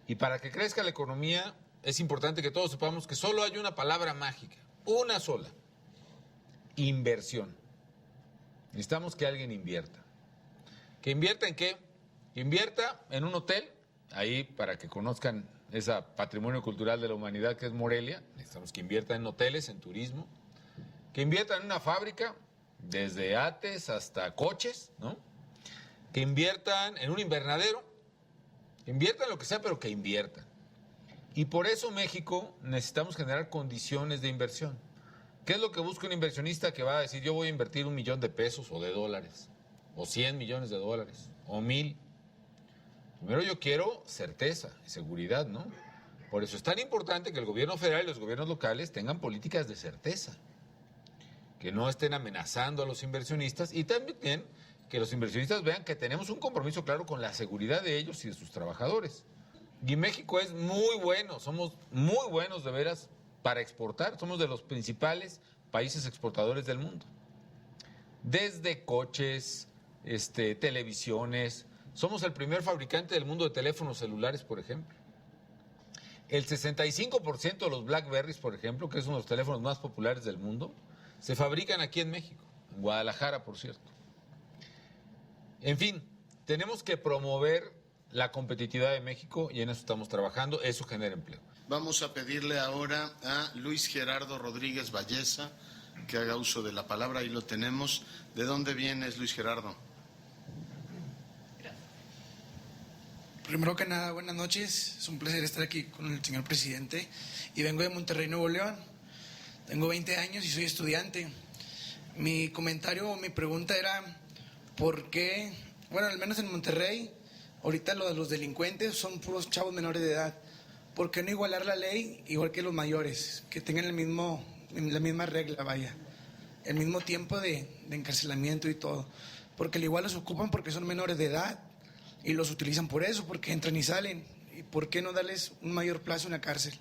Y para que crezca la economía es importante que todos sepamos que solo hay una palabra mágica, una sola: inversión. Necesitamos que alguien invierta. ¿Que invierta en qué? Que invierta en un hotel, ahí para que conozcan ese patrimonio cultural de la humanidad que es Morelia. Necesitamos que invierta en hoteles, en turismo. Que inviertan en una fábrica, desde ates hasta coches, ¿no? Que inviertan en un invernadero, que inviertan en lo que sea, pero que inviertan. Y por eso México necesitamos generar condiciones de inversión. ¿Qué es lo que busca un inversionista que va a decir, yo voy a invertir $1 millón de pesos o de dólares, o 100 millones de dólares, o 1,000? Primero yo quiero certeza y seguridad, ¿no? Por eso es tan importante que el gobierno federal y los gobiernos locales tengan políticas de certeza, que no estén amenazando a los inversionistas, y también que los inversionistas vean que tenemos un compromiso claro con la seguridad de ellos y de sus trabajadores. Y México es muy bueno, somos muy buenos de veras para exportar, somos de los principales países exportadores del mundo. Desde coches, televisiones, somos el primer fabricante del mundo de teléfonos celulares, por ejemplo. El 65% de los BlackBerrys, por ejemplo, que es uno de los teléfonos más populares del mundo, se fabrican aquí en México, en Guadalajara, por cierto. En fin, tenemos que promover la competitividad de México y en eso estamos trabajando, eso genera empleo. Vamos a pedirle ahora a Luis Gerardo Rodríguez Valleza que haga uso de la palabra, ahí lo tenemos. ¿De dónde vienes, Luis Gerardo? Primero que nada, buenas noches, es un placer estar aquí con el señor presidente y vengo de Monterrey, Nuevo León. Tengo 20 años y soy estudiante. Mi comentario o mi pregunta era, ¿por qué? Bueno, al menos en Monterrey, ahorita los delincuentes son puros chavos menores de edad. ¿por qué no igualar la ley igual que los mayores? Que tengan la misma regla, vaya, el mismo tiempo de encarcelamiento y todo. Porque al igual los ocupan porque son menores de edad y los utilizan por eso, porque entran y salen. ¿Y por qué no darles un mayor plazo en la cárcel?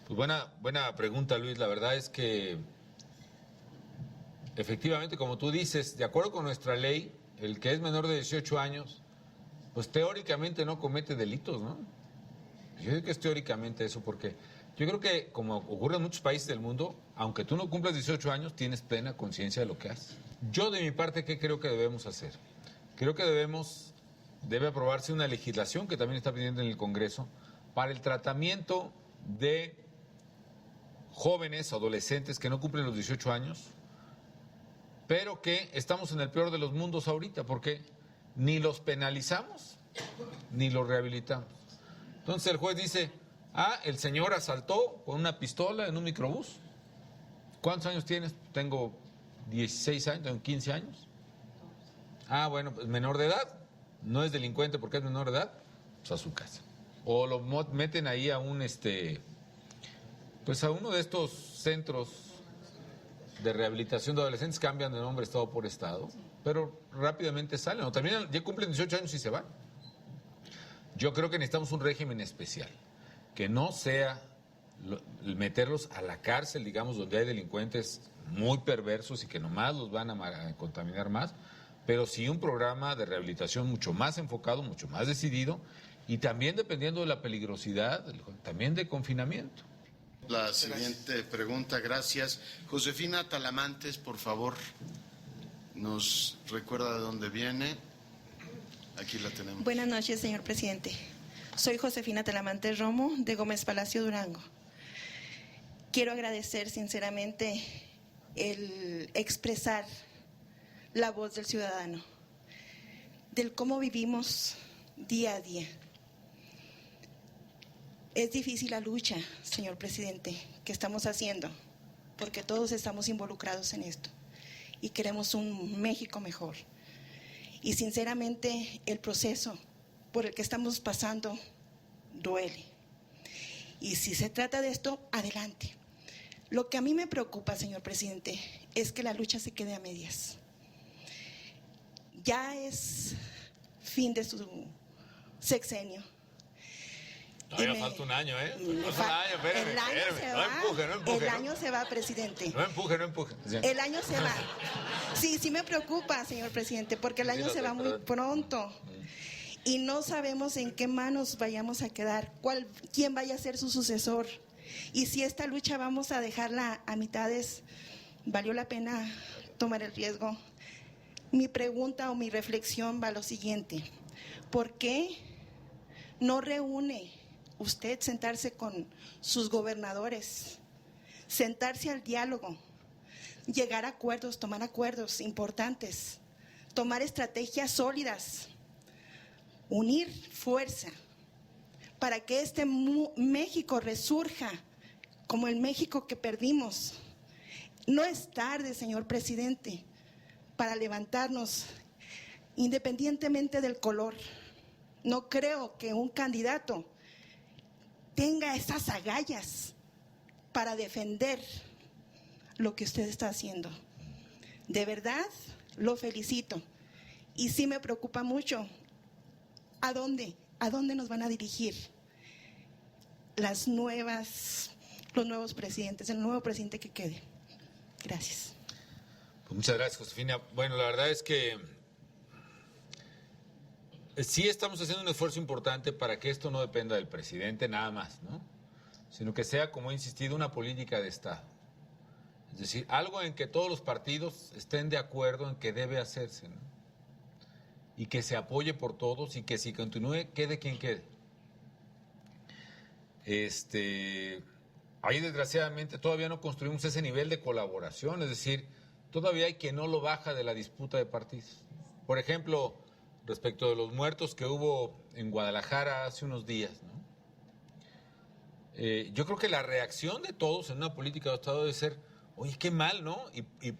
Pues buena pregunta, Luis. La verdad es que efectivamente, como tú dices, de acuerdo con nuestra ley, el que es menor de 18 años, pues teóricamente no comete delitos, ¿no? Yo digo que es teóricamente eso, porque yo creo que, como ocurre en muchos países del mundo, aunque tú no cumplas 18 años, tienes plena conciencia de lo que haces. Yo, de mi parte, ¿qué creo que debemos hacer? Creo que debe aprobarse una legislación que también está pidiendo en el Congreso para el tratamiento de jóvenes, adolescentes que no cumplen los 18 años, pero que estamos en el peor de los mundos ahorita, porque ni los penalizamos ni los rehabilitamos. Entonces el juez dice, el señor asaltó con una pistola en un microbús. ¿Cuántos años tienes? Tengo 16 años, tengo 15 años. Bueno, pues menor de edad, no es delincuente porque es menor de edad, pues a su casa. O lo meten ahí a pues a uno de estos centros de rehabilitación de adolescentes, cambian de nombre estado por estado, pero rápidamente salen, o también ya cumplen 18 años y se van. Yo creo que necesitamos un régimen especial, que no sea meterlos a la cárcel, digamos, donde hay delincuentes muy perversos y que nomás los van a contaminar más, pero sí un programa de rehabilitación mucho más enfocado, mucho más decidido, y también dependiendo de la peligrosidad, también de confinamiento. La siguiente pregunta, gracias. Josefina Talamantes, por favor, nos recuerda de dónde viene. Aquí la tenemos. Buenas noches, señor presidente. Soy Josefina Talamantes Romo, de Gómez Palacio, Durango. Quiero agradecer sinceramente el expresar la voz del ciudadano, del cómo vivimos día a día. Es difícil la lucha, señor presidente, que estamos haciendo, porque todos estamos involucrados en esto y queremos un México mejor. Y sinceramente el proceso por el que estamos pasando duele. Y si se trata de esto, adelante. Lo que a mí me preocupa, señor presidente, es que la lucha se quede a medias. Ya es fin de su sexenio. Todavía falta un año, ¿eh? Espérame. No empuje. El año se va, presidente. No empuje. El año se va. Sí me preocupa, señor presidente, porque el año se va muy pronto. Y no sabemos en qué manos vayamos a quedar, quién vaya a ser su sucesor. Y si esta lucha vamos a dejarla a mitades, ¿valió la pena tomar el riesgo? Mi pregunta o mi reflexión va a lo siguiente. ¿Por qué no reúne usted sentarse con sus gobernadores, sentarse al diálogo, llegar a acuerdos, tomar acuerdos importantes, tomar estrategias sólidas, unir fuerza para que este México resurja como el México que perdimos? No es tarde, señor presidente, para levantarnos independientemente del color. No creo que un candidato tenga esas agallas para defender lo que usted está haciendo. De verdad, lo felicito. Y sí me preocupa mucho. ¿A dónde nos van a dirigir los nuevos presidentes, el nuevo presidente que quede? Gracias. Pues muchas gracias, Josefina. Bueno, la verdad es que sí estamos haciendo un esfuerzo importante para que esto no dependa del presidente nada más, ¿no? Sino que sea, como he insistido, una política de Estado. Es decir, algo en que todos los partidos estén de acuerdo en que debe hacerse, ¿no? Y que se apoye por todos y que si continúe, quede quien quede. Ahí desgraciadamente todavía no construimos ese nivel de colaboración, es decir, todavía hay quien no lo baja de la disputa de partidos. Por ejemplo, respecto de los muertos que hubo en Guadalajara hace unos días, ¿no? Yo creo que la reacción de todos en una política de Estado debe ser, oye, qué mal, ¿no? Y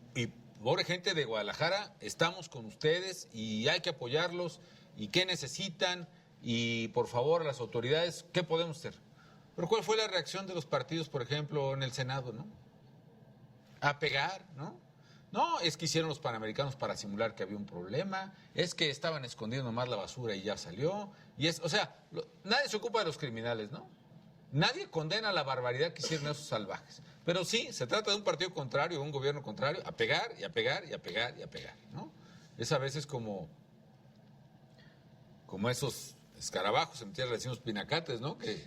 pobre gente de Guadalajara, estamos con ustedes y hay que apoyarlos, y qué necesitan, y por favor a las autoridades, ¿qué podemos hacer? Pero ¿cuál fue la reacción de los partidos, por ejemplo, en el Senado, ¿no? A pegar, ¿no? No, es que hicieron los panamericanos para simular que había un problema, es que estaban escondiendo más la basura y ya salió, o sea, nadie se ocupa de los criminales, ¿no? Nadie condena la barbaridad que hicieron esos salvajes. Pero sí, se trata de un partido contrario, un gobierno contrario, a pegar y a pegar y a pegar y a pegar, ¿no? Es a veces como esos escarabajos, en tierra le decimos pinacates, ¿no? Que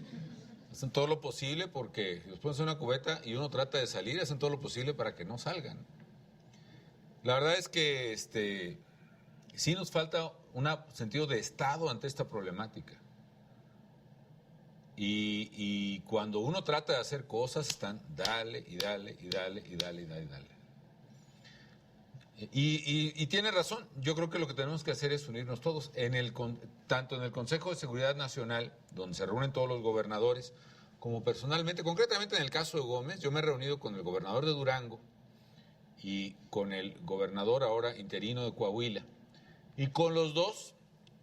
hacen todo lo posible porque los ponen en una cubeta y uno trata de salir, hacen todo lo posible para que no salgan. La verdad es que sí nos falta un sentido de Estado ante esta problemática. Y cuando uno trata de hacer cosas, están dale y dale y dale y dale y dale y dale. Y tiene razón, yo creo que lo que tenemos que hacer es unirnos todos, tanto en el Consejo de Seguridad Nacional, donde se reúnen todos los gobernadores, como personalmente, concretamente en el caso de Gómez, yo me he reunido con el gobernador de Durango y con el gobernador ahora interino de Coahuila. Y con los dos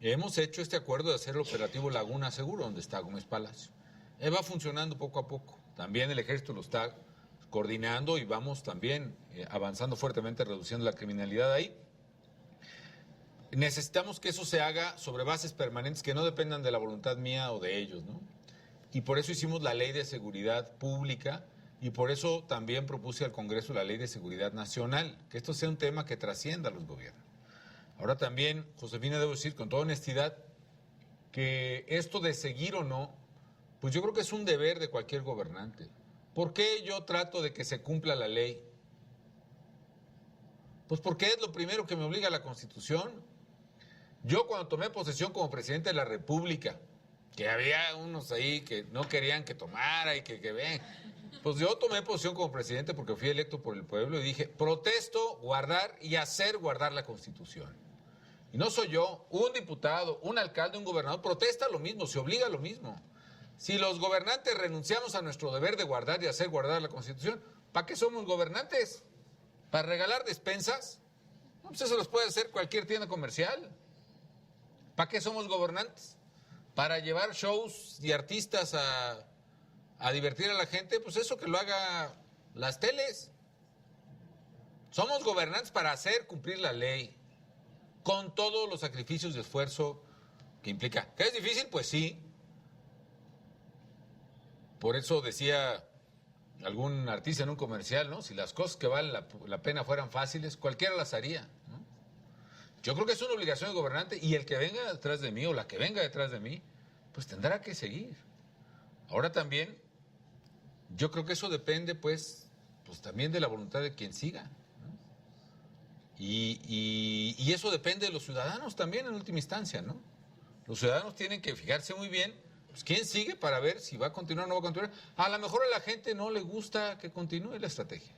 hemos hecho este acuerdo de hacer el operativo Laguna Seguro, donde está Gómez Palacio. Va funcionando poco a poco. También el ejército lo está coordinando y vamos también avanzando fuertemente, reduciendo la criminalidad ahí. Necesitamos que eso se haga sobre bases permanentes que no dependan de la voluntad mía o de ellos, ¿no? Y por eso hicimos la Ley de Seguridad Pública y por eso también propuse al Congreso la Ley de Seguridad Nacional, que esto sea un tema que trascienda a los gobiernos. Ahora también, Josefina, debo decir con toda honestidad que esto de seguir o no, pues yo creo que es un deber de cualquier gobernante. ¿Por qué yo trato de que se cumpla la ley? Pues porque es lo primero que me obliga la Constitución. Yo cuando tomé posesión como presidente de la República, que había unos ahí que no querían que tomara y que ven, pues yo tomé posesión como presidente porque fui electo por el pueblo y dije, protesto, guardar y hacer guardar la Constitución. Y no soy yo, un diputado, un alcalde, un gobernador, protesta lo mismo, se obliga a lo mismo. Si los gobernantes renunciamos a nuestro deber de guardar y hacer guardar la Constitución, ¿para qué somos gobernantes? ¿Para regalar despensas? No, pues eso los puede hacer cualquier tienda comercial. ¿Para qué somos gobernantes? ¿Para llevar shows y artistas a divertir a la gente? Pues eso que lo haga las teles. Somos gobernantes para hacer cumplir la ley, con todos los sacrificios y esfuerzo que implica. ¿Que es difícil? Pues sí. Por eso decía algún artista en un comercial, ¿no? Si las cosas que valen la pena fueran fáciles, cualquiera las haría, ¿no? Yo creo que es una obligación del gobernante y el que venga detrás de mí o la que venga detrás de mí, pues tendrá que seguir. Ahora también, yo creo que eso depende, pues también de la voluntad de quien siga, ¿no? Y eso depende de los ciudadanos también en última instancia, ¿no? Los ciudadanos tienen que fijarse muy bien pues, quién sigue para ver si va a continuar o no va a continuar. A lo mejor a la gente no le gusta que continúe la estrategia.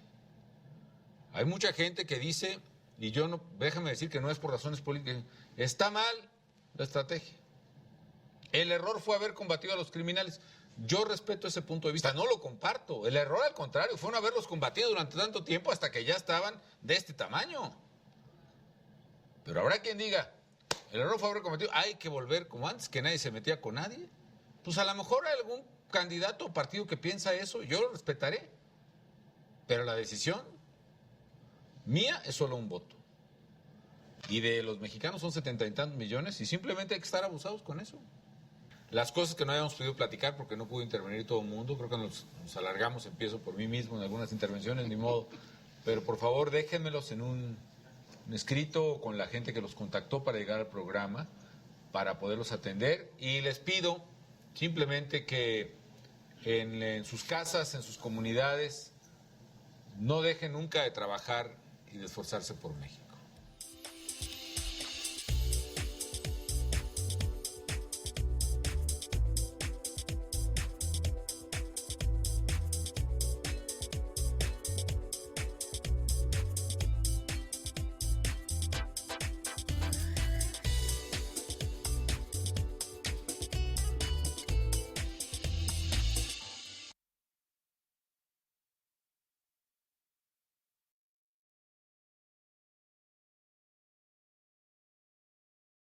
Hay mucha gente que dice, y yo no, déjame decir que no es por razones políticas, está mal la estrategia. El error fue haber combatido a los criminales. Yo respeto ese punto de vista, no lo comparto. El error, al contrario, fue no haberlos combatido durante tanto tiempo hasta que ya estaban de este tamaño. Pero habrá quien diga, el error fue haber combatido, hay que volver como antes, que nadie se metía con nadie. Pues a lo mejor hay algún candidato o partido que piensa eso, yo lo respetaré. Pero la decisión mía es solo un voto. Y de los mexicanos son 70 y tantos millones y simplemente hay que estar abusados con eso. Las cosas que no habíamos podido platicar porque no pudo intervenir todo el mundo, creo que nos alargamos, empiezo por mí mismo en algunas intervenciones, ni modo. Pero por favor déjenmelos en un escrito con la gente que los contactó para llegar al programa, para poderlos atender. Y les pido simplemente que en sus casas, en sus comunidades, no dejen nunca de trabajar y de esforzarse por México.